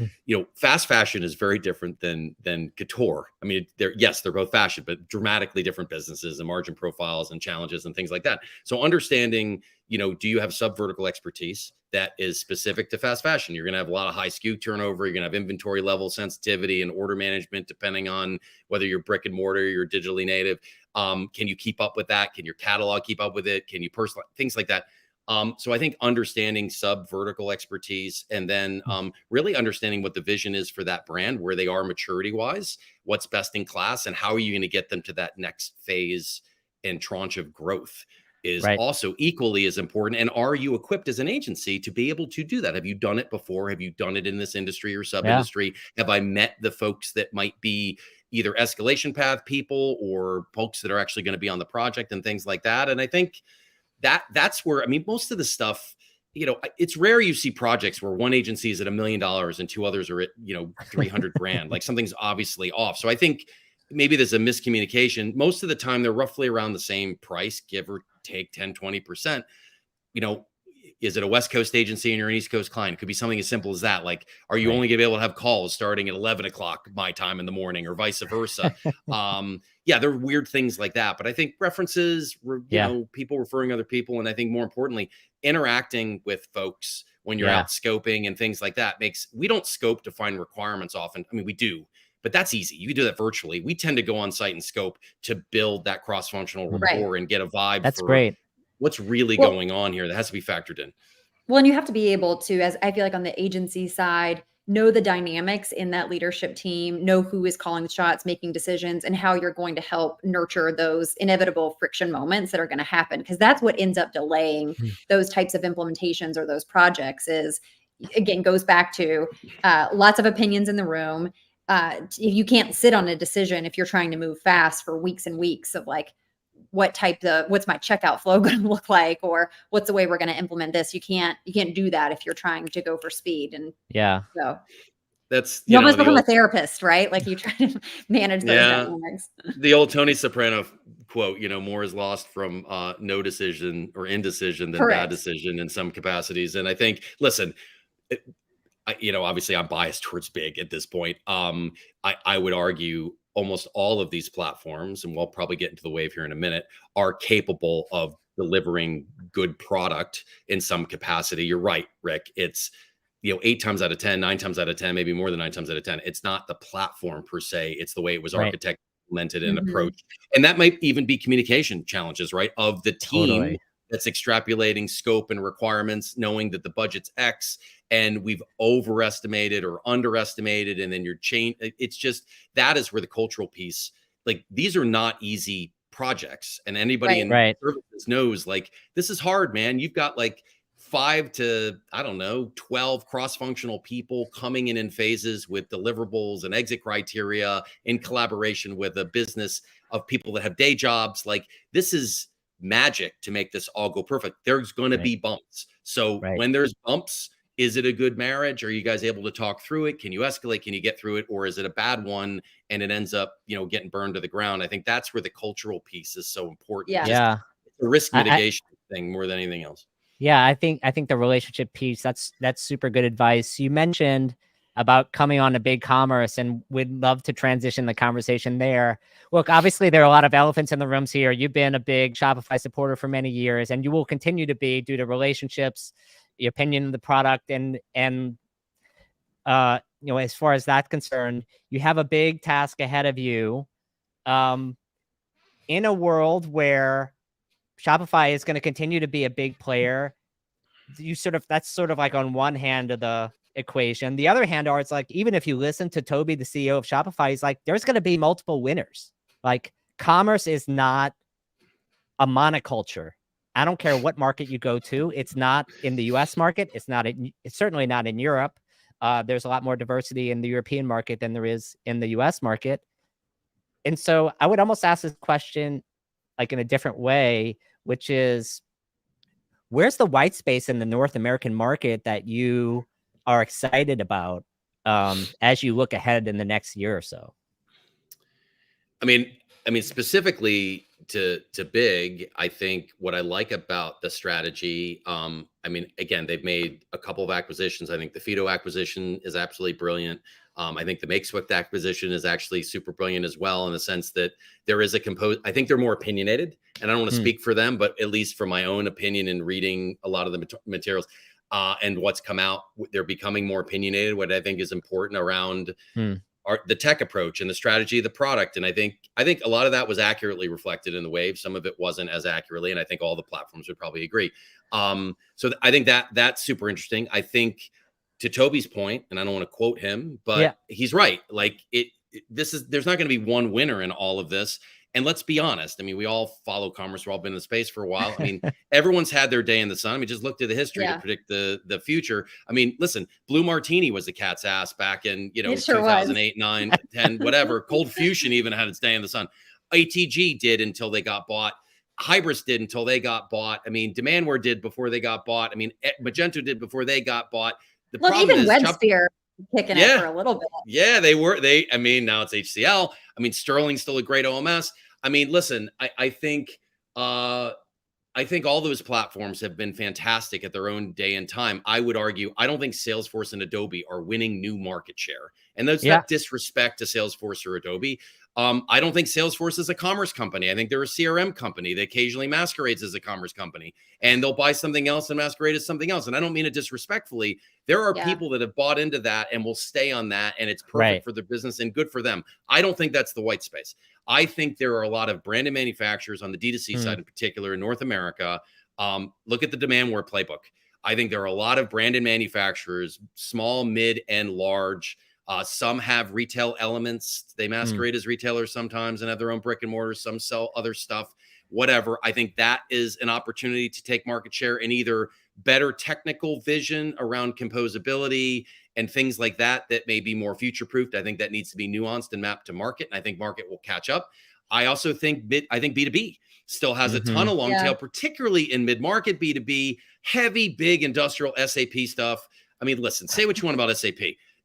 Fast fashion is very different than couture. I mean, they're both fashion, but dramatically different businesses and margin profiles and challenges and things like that. So understanding, do you have sub-vertical expertise that is specific to fast fashion? You're going to have a lot of high SKU turnover. You're going to have inventory level sensitivity and order management, depending on whether you're brick and mortar, you're digitally native. Can you keep up with that? Can your catalog keep up with it? Can you personalize things like that? So I think understanding sub vertical expertise, and then really understanding what the vision is for that brand, where they are maturity wise, what's best in class, and how are you going to get them to that next phase and tranche of growth is also equally as important. And are you equipped as an agency to be able to do that? Have you done it before? Have you done it in this industry or sub industry? Have I met the folks that might be either escalation path people or folks that are actually going to be on the project and things like that? And I think that's where, I mean, most of the stuff, you know, it's rare you see projects where one agency is at $1 million and two others are at, you know, 300 grand. Like something's obviously off. So I think maybe there's a miscommunication. Most of the time they're roughly around the same price, give or take 10, 20%. You know, is it a West Coast agency and you're an East Coast client? It could be something as simple as that. Like, are you only going to be able to have calls starting at 11 o'clock my time in the morning, or vice versa? Yeah, there are weird things like that. But I think references, you know, people referring other people. And I think more importantly, interacting with folks when you're out scoping and things like that we don't scope to find requirements often. I mean, we do, but that's easy. You can do that virtually. We tend to go on site and scope to build that cross-functional rapport and get a vibe. That's great. What's really going on here that has to be factored in. Well, and you have to be able to, as I feel like on the agency side, know the dynamics in that leadership team, know who is calling the shots, making decisions, and how you're going to help nurture those inevitable friction moments that are going to happen. Because that's what ends up delaying those types of implementations or those projects is, again, goes back to lots of opinions in the room. You can't sit on a decision if you're trying to move fast for weeks and weeks of like, what's my checkout flow going to look like, or what's the way we're going to implement this? You can't do that if you're trying to go for speed. And so that's, you almost become a therapist, right? Like you try to manage those dynamics. The old Tony Soprano quote, you know, more is lost from no decision or indecision than bad decision in some capacities. And I think, listen, you know, obviously I'm biased towards big at this point. I would argue almost all of these platforms, and we'll probably get into the wave here in a minute, are capable of delivering good product in some capacity. You're right, Rick. It's, you know, 8 times out of 10, 9 times out of 10, maybe more than 9 times out of 10. It's not the platform per se. It's the way it was architected, implemented, and approached. And that might even be communication challenges, right? Of the team that's extrapolating scope and requirements, knowing that the budget's X and we've overestimated or underestimated, and then you're it's just, that is where the cultural piece, like, these are not easy projects, and anybody in services knows, like, this is hard, man. You've got like 5 to, I don't know, 12 cross-functional people coming in phases with deliverables and exit criteria in collaboration with a business of people that have day jobs. Like, this is magic to make this all go perfect. There's going to be bumps. So when there's bumps, is it a good marriage? Are you guys able to talk through it? Can you escalate? Can you get through it? Or is it a bad one and it ends up, you know, getting burned to the ground? I think that's where the cultural piece is so important. It's a risk mitigation thing more than anything else. Yeah, I think the relationship piece, that's super good advice. You mentioned about coming on to BigCommerce, and we'd love to transition the conversation there. Look, obviously there are a lot of elephants in the rooms here. You've been a big Shopify supporter for many years, and you will continue to be due to relationships, your opinion of the product, and you know, as far as that's concerned, you have a big task ahead of you. In a world where Shopify is going to continue to be a big player, that's sort of like on one hand of the equation. The other hand, it's like, even if you listen to Toby, the CEO of Shopify, he's like, there's going to be multiple winners. Like, commerce is not a monoculture. I don't care what market you go to. It's not in the US market. It's certainly not in Europe. There's a lot more diversity in the European market than there is in the US market. And so I would almost ask this question like in a different way, which is, where's the white space in the North American market that you are excited about as you look ahead in the next year or so? I mean, specifically to big, I think what I like about the strategy, I mean, again, they've made a couple of acquisitions. I think the Fido acquisition is absolutely brilliant. I think the MakeSwift acquisition is actually super brilliant as well, in the sense that there is I think they're more opinionated, and I don't want to speak for them, but at least from my own opinion and reading a lot of the materials and what's come out, they're becoming more opinionated, what I think is important around the tech approach and the strategy of the product. And I think a lot of that was accurately reflected in the wave. Some of it wasn't as accurately, and I think all the platforms would probably agree. So I think that's super interesting. I think, to Toby's point, and I don't want to quote him, but he's right. Like there's not going to be one winner in all of this. And let's be honest. I mean, we all follow commerce. We've all been in the space for a while. I mean, everyone's had their day in the sun. I mean, just look to the history to predict the future. I mean, listen, Blue Martini was the cat's ass back in, 2008, 9, 10, whatever. Cold Fusion even had its day in the sun. ATG did until they got bought. Hybris did until they got bought. I mean, Demandware did before they got bought. I mean, Magento did before they got bought. The problem even is WebSphere kicking it for a little bit. Yeah, I mean, now it's HCL. I mean, Sterling's still a great OMS. I mean, listen, I think all those platforms have been fantastic at their own day and time. I would argue, I don't think Salesforce and Adobe are winning new market share. And that's not disrespect to Salesforce or Adobe. I don't think Salesforce is a commerce company. I think they're a CRM company that occasionally masquerades as a commerce company, and they'll buy something else and masquerade as something else. And I don't mean it disrespectfully. There are people that have bought into that and will stay on that, and it's perfect for their business and good for them. I don't think that's the white space. I think there are a lot of branded manufacturers on the D2C side in particular in North America. Look at the Demandware playbook. I think there are a lot of branded manufacturers, small, mid, and large. Some have retail elements. They masquerade as retailers sometimes and have their own brick and mortar. Some sell other stuff, whatever. I think that is an opportunity to take market share in either better technical vision around composability and things like that may be more future-proofed. I think that needs to be nuanced and mapped to market, and I think market will catch up. I also think B2B still has a ton of long tail, particularly in mid-market B2B, heavy, big industrial SAP stuff. I mean, listen, say what you want about SAP.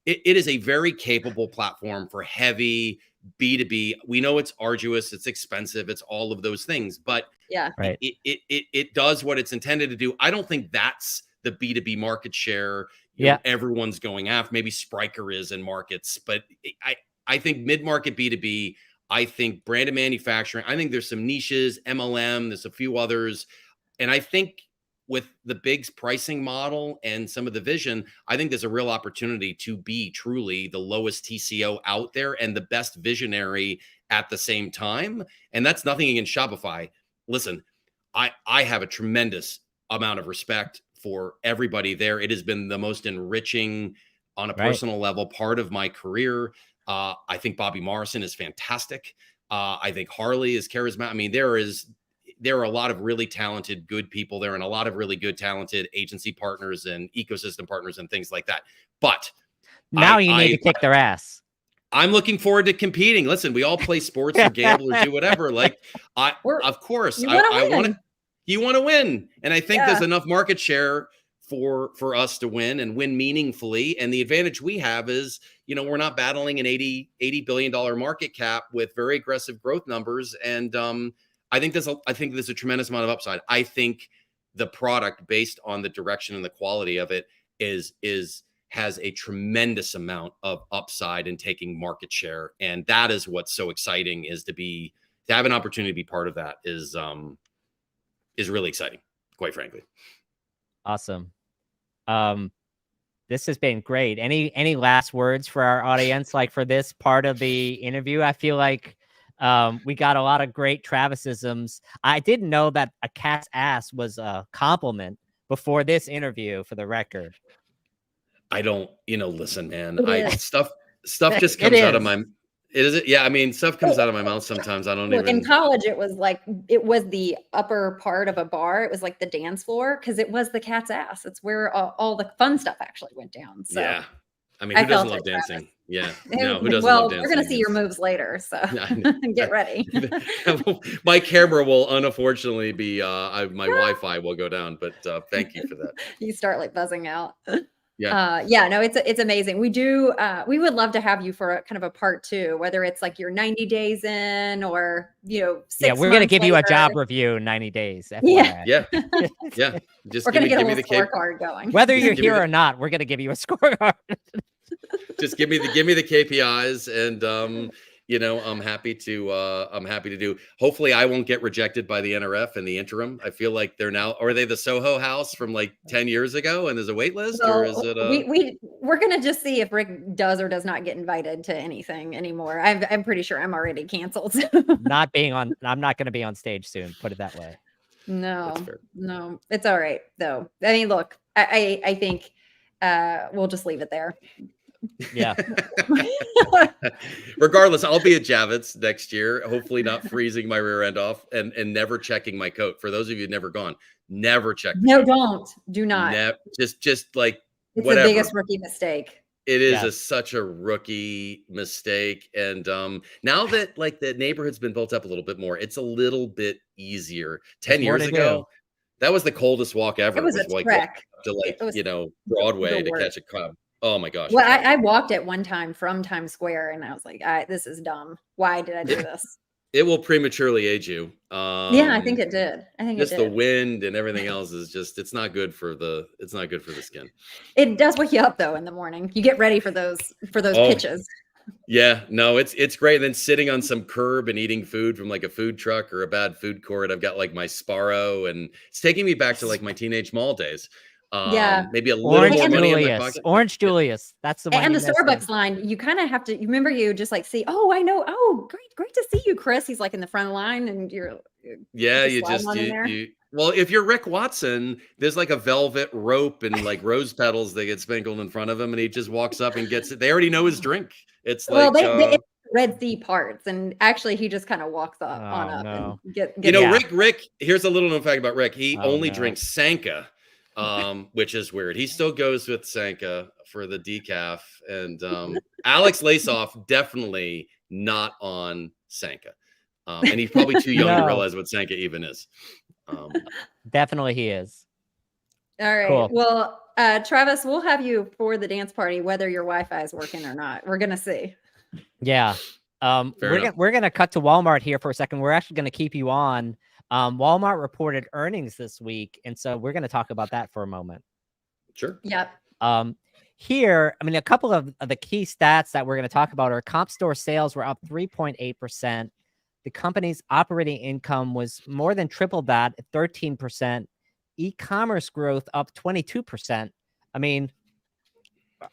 It is a very capable platform for heavy B2B. We know it's arduous, it's expensive, it's all of those things, but it does what it's intended to do. I don't think that's the B2B market share everyone's going after. Maybe Spryker is in markets, but I think mid-market B2B, I think branded manufacturing, I think there's some niches, MLM, there's a few others. And I think with the big pricing model and some of the vision, I think there's a real opportunity to be truly the lowest TCO out there and the best visionary at the same time. And that's nothing against Shopify. Listen, I have a tremendous amount of respect for everybody there. It has been the most enriching on a personal level part of my career. I think Bobby Morrison is fantastic. I think Harley is charismatic. I mean, there are a lot of really talented, good people there and a lot of really good, talented agency partners and ecosystem partners and things like that. But now you need to kick their ass. I'm looking forward to competing. Listen, we all play sports or gamble or do whatever. Like, of course, you want to win. And I think there's enough market share for us to win and win meaningfully. And the advantage we have is, we're not battling an $80 billion market cap with very aggressive growth numbers. And I think there's a tremendous amount of upside. I think the product, based on the direction and the quality of it, has a tremendous amount of upside in taking market share. And that is what's so exciting, is to have an opportunity to be part of that is really exciting, quite frankly. Awesome. This has been great. Any last words for our audience, like for this part of the interview? I feel like we got a lot of great Travisisms. I didn't know that a cat's ass was a compliment before this interview, for the record. I don't, listen, man, stuff just comes out of my, yeah. I mean, stuff comes out of my mouth sometimes. I don't in college, it was the upper part of a bar. It was like the dance floor, because it was the cat's ass. It's where all the fun stuff actually went down. So yeah. I mean, who doesn't love dancing? Travis. Yeah. No, who doesn't love dancing? We're going to see your moves later, so get ready. My camera will unfortunately be, my Wi-Fi will go down, but thank you for that. You start buzzing out. Yeah. No, it's amazing. We would love to have you for a kind of a part 2, whether it's like you're 90 days in or, 6 we're going to give you a job review in 90 days. Yeah. Just we're going to get a little scorecard going. Whether you're here or not, we're going to give you a scorecard. Just give me the KPIs, and I'm happy to do. Hopefully I won't get rejected by the NRF in the interim. I feel like are they the Soho House from 10 years ago and there's a wait list, or is it we're gonna just see if Rick does or does not get invited to anything anymore. I'm pretty sure I'm already canceled. I'm not going to be on stage soon. Put it that way. No, That's fair. no, it's all right though. I mean, look, I think we'll just leave it there. Yeah. Regardless, I'll be at Javits next year, hopefully not freezing my rear end off and never checking my coat. For those of you who've never gone, never check. No, do not. Just like It's whatever. the biggest rookie mistake. It is Yes. such a rookie mistake. And now that like the neighborhood's been built up a little bit more, it's a little bit easier. 10 There's more years to ago, do. that was the coldest walk ever. It was a like trek. to like, It was Broadway the to worst. catch a cab. Oh my gosh. Well, I walked it one time from Times Square, and I was like, this is dumb. Why did I do this? It will prematurely age you. Yeah, I think it did. I think just it the did. wind and everything else is just, it's not good for the skin. It does wake you up though in the morning. You get ready for those pitches. Yeah, no, it's great. And then sitting on some curb and eating food from like a food truck or a bad food court. I've got like my Sparrow, and it's taking me back to like my teenage mall days. Yeah. Maybe a little more money in my Julius. pocket. Orange Julius. That's the one. And you the missed Starbucks it. line, you kind of have to, you remember, you just like see, oh, I know. Oh, great to see you, Chris. He's like in the front line, and Well, if you're Rick Watson, there's like a velvet rope and like rose petals that get sprinkled in front of him, and he just walks up and gets it. They already know his drink. It's like, well, they Red Sea parts, and actually he just kind of walks up no. and get Rick, here's a little known fact about Rick. He only drinks Sanka, which is weird. He still goes with Sanka for the decaf. And Alex Lasoff, definitely not on Sanka. And he's probably too young to realize what Sanka even is. Definitely he is. All right. Cool. Well, Travis, we'll have you for the dance party, whether your Wi-Fi is working or not. We're going to see. Yeah. We're gonna cut to Walmart here for a second. We're actually gonna keep you on. Walmart reported earnings this week, and so we're gonna talk about that for a moment. Sure. Yep. Here, I mean, a couple of the key stats that we're gonna talk about are comp store sales were up 3.8%. The company's operating income was more than triple that at 13%. E-commerce growth up 22%. I mean,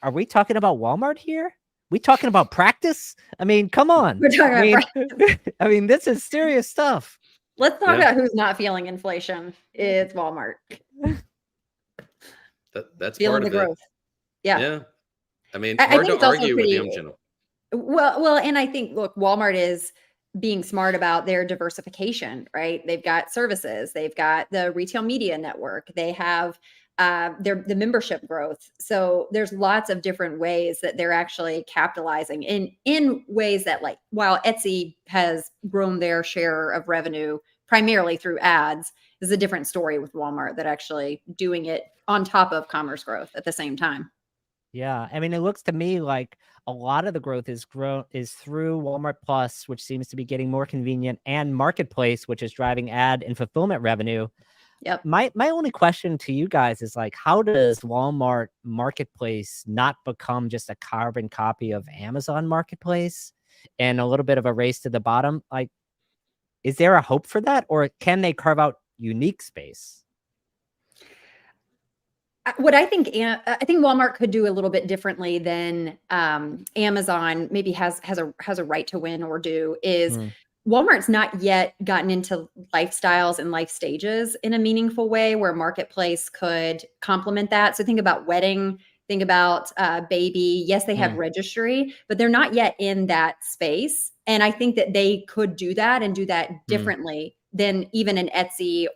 are we talking about Walmart here? We talking about practice? I mean, come on. We're talking about I mean, this is serious stuff. Let's talk about who's not feeling inflation. It's Walmart. That's feeling part the of growth. it. Yeah. I mean, I hard think to it's also argue with the pretty- omni-channel. Well, and I think, look, Walmart is being smart about their diversification, right? They've got services, they've got the retail media network, they have the membership growth. So there's lots of different ways that they're actually capitalizing in ways that, like, while Etsy has grown their share of revenue primarily through ads, is a different story with Walmart that actually doing it on top of commerce growth at the same time. Yeah, I mean, it looks to me like a lot of the growth is through Walmart Plus, which seems to be getting more convenient, and Marketplace, which is driving ad and fulfillment revenue. Yep. My only question to you guys is, like, how does Walmart Marketplace not become just a carbon copy of Amazon Marketplace and a little bit of a race to the bottom? Like, is there a hope for that, or can they carve out unique space? What I think Walmart could do a little bit differently than Amazon maybe has a right to win or do is Walmart's not yet gotten into lifestyles and life stages in a meaningful way where Marketplace could complement that. So think about wedding, think about baby. Yes, they have registry, but they're not yet in that space. And I think that they could do that and do that differently than even an Etsy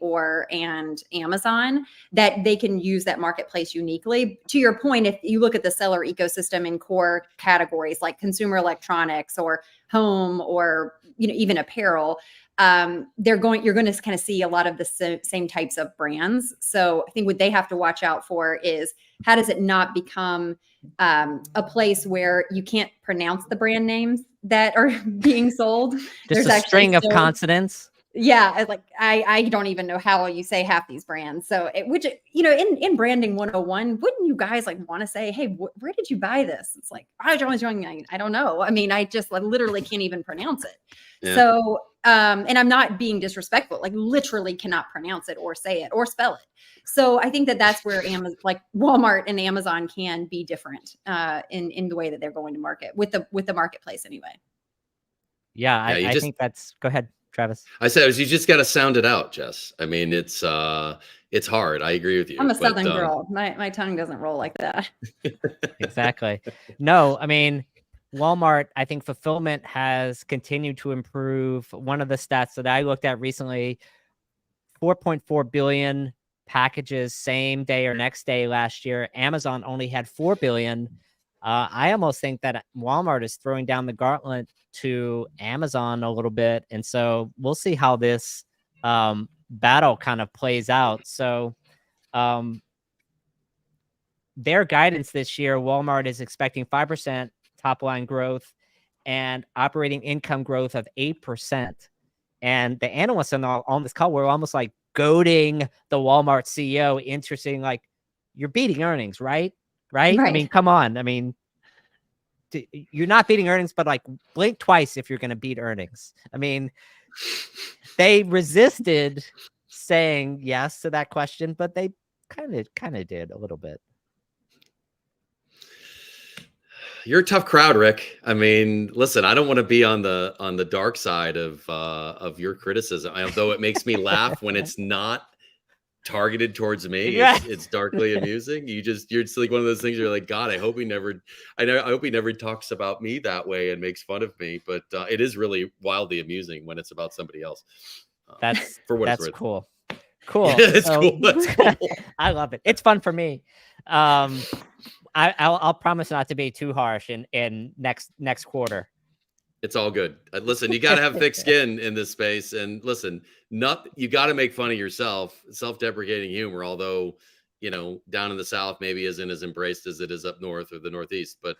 and Amazon, that they can use that marketplace uniquely. To your point, if you look at the seller ecosystem in core categories like consumer electronics or home or even apparel, you're going to kind of see a lot of the same types of brands. So I think what they have to watch out for is, how does it not become a place where you can't pronounce the brand names that are being sold? Just a string of consonants. Yeah, I don't even know how you say half these brands. So which in branding 101, wouldn't you guys like want to say, hey, where did you buy this? It's like I don't know. I mean, I just literally can't even pronounce it. Yeah. So and I'm not being disrespectful, like literally cannot pronounce it or say it or spell it. So I think that's where Walmart and Amazon can be different in the way that they're going to market with the marketplace anyway. Yeah, I think that's, go ahead, Travis. I said, you just got to sound it out, Jess. I mean, it's hard. I agree with you. I'm a Southern girl. My tongue doesn't roll like that. Exactly. No, I mean, Walmart, I think fulfillment has continued to improve. One of the stats that I looked at recently, 4.4 billion packages same day or next day last year. Amazon only had 4 billion. I almost think that Walmart is throwing down the gauntlet to Amazon a little bit. And so we'll see how this battle kind of plays out. So their guidance this year, Walmart is expecting 5% top line growth and operating income growth of 8%. And the analysts on this call were almost like goading the Walmart CEO into saying, like, you're beating earnings, right? Right? I mean, come on. I mean, you're not beating earnings, but like blink twice if you're going to beat earnings. I mean, they resisted saying yes to that question, but they kind of did a little bit. You're a tough crowd, Rick. I mean, listen, I don't want to be on the dark side of your criticism, although it makes me laugh when it's not targeted towards me. It's darkly amusing. You're just like one of those things. You're like, God, I hope he never talks about me that way and makes fun of me. But it is really wildly amusing when it's about somebody else. That's cool. Cool. Yeah, it's cool. That's cool. I love it. It's fun for me. I'll promise not to be too harsh in next quarter. It's all good. Listen, you got to have thick skin in this space. And listen, you got to make fun of yourself. Self-deprecating humor, although, down in the South maybe isn't as embraced as it is up north or the Northeast. But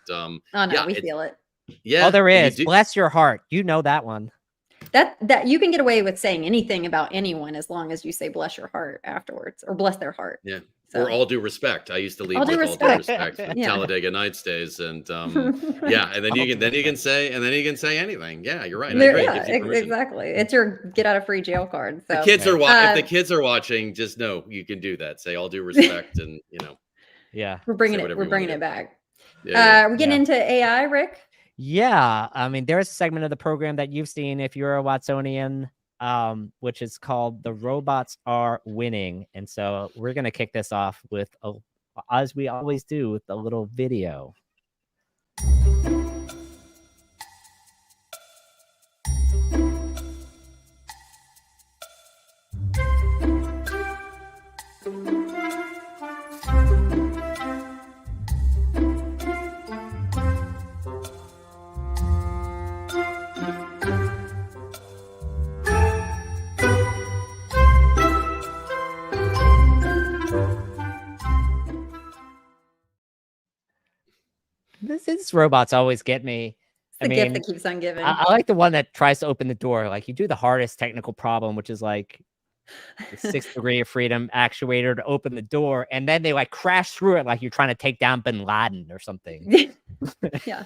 we feel it. Yeah. Oh, there is. Bless your heart. You know that one. That you can get away with saying anything about anyone as long as you say bless your heart afterwards or bless their heart. Yeah. So. Or all due respect. I used to lead with all due respect from Talladega Nights days, and yeah, and then you can say anything. Yeah, you're right. Exactly. It's your get out of free jail card. So if the kids are watching, just know you can do that. Say all due respect, and yeah, we're bringing it back. Yeah, we're getting into AI, Rick. Yeah, I mean, there's a segment of the program that you've seen if you're a Watsonian, which is called "The Robots Are Winning," and so we're gonna kick this off with as we always do, with a little video. These robots always get me. It's the gift that keeps on giving. I like the one that tries to open the door. Like, you do the hardest technical problem, which is like the 6th degree of freedom actuator to open the door, and then they like crash through it like you're trying to take down bin Laden or something. Yeah,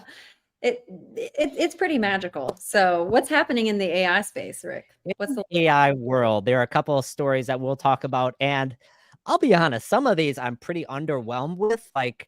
it's pretty magical. So what's happening in the AI space, Rick? What's the AI world? There are a couple of stories that we'll talk about, and I'll be honest, some of these I'm pretty underwhelmed with. Like,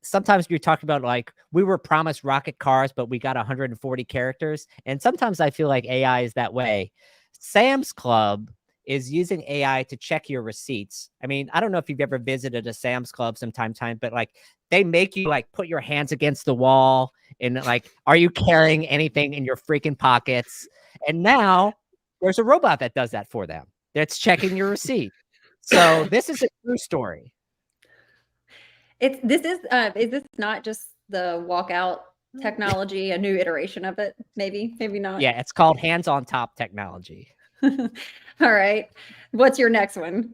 sometimes you talk about like we were promised rocket cars, but we got 140 characters. And sometimes I feel like AI is that way. Sam's Club is using AI to check your receipts. I mean, I don't know if you've ever visited a Sam's Club sometime, but like they make you like put your hands against the wall and like, are you carrying anything in your freaking pockets? And now there's a robot that does that for them. That's checking your receipt. So this is a true story. Is this not just the walkout technology, a new iteration of it? Maybe not. Yeah, it's called hands on top technology. All right. What's your next one?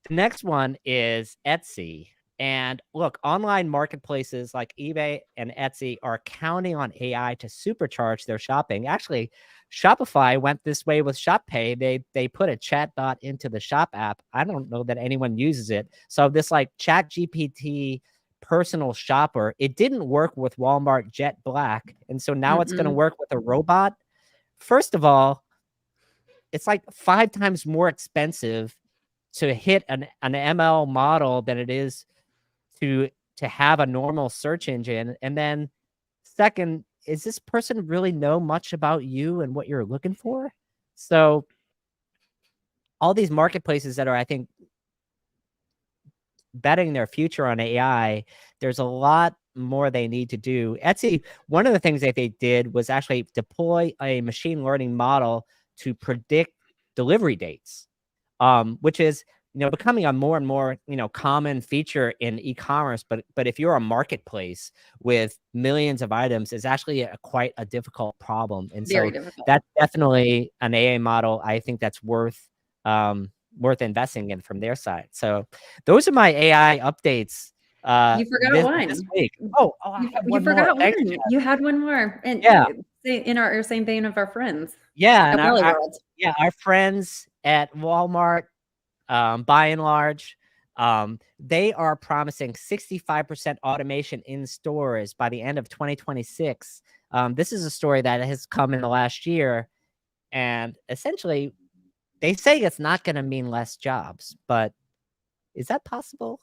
The next one is Etsy. And look, online marketplaces like eBay and Etsy are counting on AI to supercharge their shopping. Actually, Shopify went this way with Shop Pay. They put a chat bot into the Shop app. I don't know that anyone uses it. So this like Chat GPT personal shopper, it didn't work with Walmart Jet Black. And so now it's going to work with a robot. First of all, it's like 5 times more expensive to hit an ML model than it is to have a normal search engine. And then second, is this person really know much about you and what you're looking for? So all these marketplaces that are, I think, betting their future on AI, there's a lot more they need to do. Etsy, one of the things that they did was actually deploy a machine learning model to predict delivery dates, which is, becoming a more and more, common feature in e-commerce. But if you're a marketplace with millions of items, it's actually quite a difficult problem. And Very so difficult. that's definitely an AI model. I think that's worth investing in from their side. So those are my AI updates. You forgot one this week. Oh, you forgot one. You had one more. And in our same vein of our friends. Yeah. And our friends at Walmart, by and large, they are promising 65% automation in stores by the end of 2026. This is a story that has come in the last year. And essentially, they say it's not going to mean less jobs, but is that possible?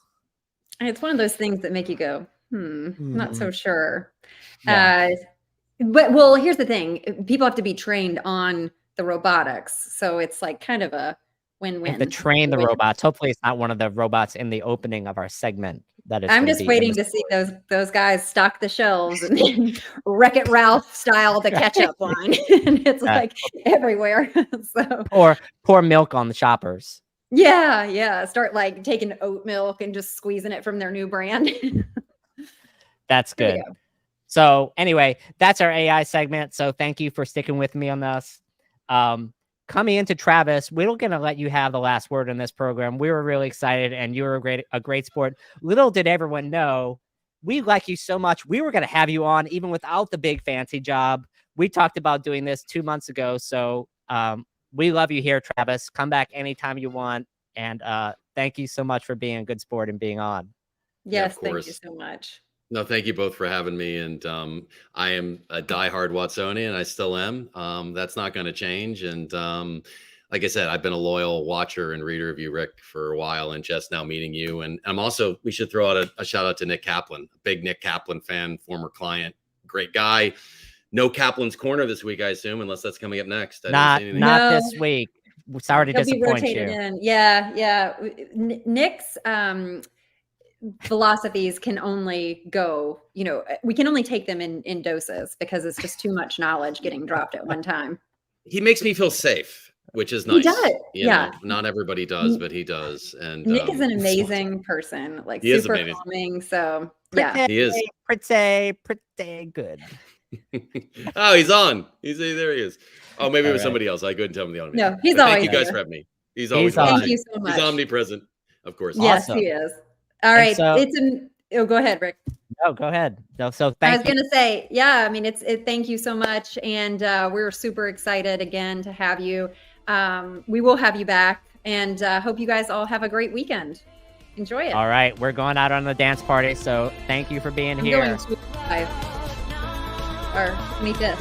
It's one of those things that make you go, not so sure. Yeah. But well, here's the thing. People have to be trained on the robotics. So it's like kind of a win-win. Have to train the robots. Hopefully it's not one of the robots in the opening of our segment. I'm just waiting to see those guys stock the shelves and then Wreck-It Ralph style the ketchup line. And it's like everywhere. So pour milk on the shoppers. Yeah. Start like taking oat milk and just squeezing it from their new brand. That's good. So anyway, that's our AI segment. So thank you for sticking with me on this. Coming into Travis, we're going to let you have the last word in this program. We were really excited, and you were a great sport. Little did everyone know, we like you so much. We were going to have you on even without the big fancy job. We talked about doing this 2 months ago. So we love you here, Travis. Come back anytime you want. And thank you so much for being a good sport and being on. Yes, thank you so much. No, thank you both for having me. And I am a diehard Watsonian. I still am. That's not going to change. And like I said, I've been a loyal watcher and reader of you, Rick, for a while, and just now meeting you. And I'm also, we should throw out a shout out to Nick Kaplan, a big Nick Kaplan fan, former client, great guy. No Kaplan's Corner this week, I assume, unless that's coming up next. Not this week. Sorry to disappoint you. In. Yeah. Nick's philosophies can only go, we can only take them in doses because it's just too much knowledge getting dropped at one time. He makes me feel safe, which is nice. He does. You know, not everybody does, but he does. And Nick is an amazing person, like he super calming. So he is pretty good. Oh, he's on. There he is. Oh, maybe it was somebody else. I couldn't tell him the audience. No, he's always. Thank you guys for having me. He's always. Thank you so much. He's omnipresent, of course. Yes, he is. All right. Go ahead, Rick. No, go ahead. No, so thank you. I was going to say, thank you so much. And we're super excited again to have you. We will have you back, and hope you guys all have a great weekend. Enjoy it. All right. We're going out on the dance party. So thank you for being here. Going to live. Or meet this.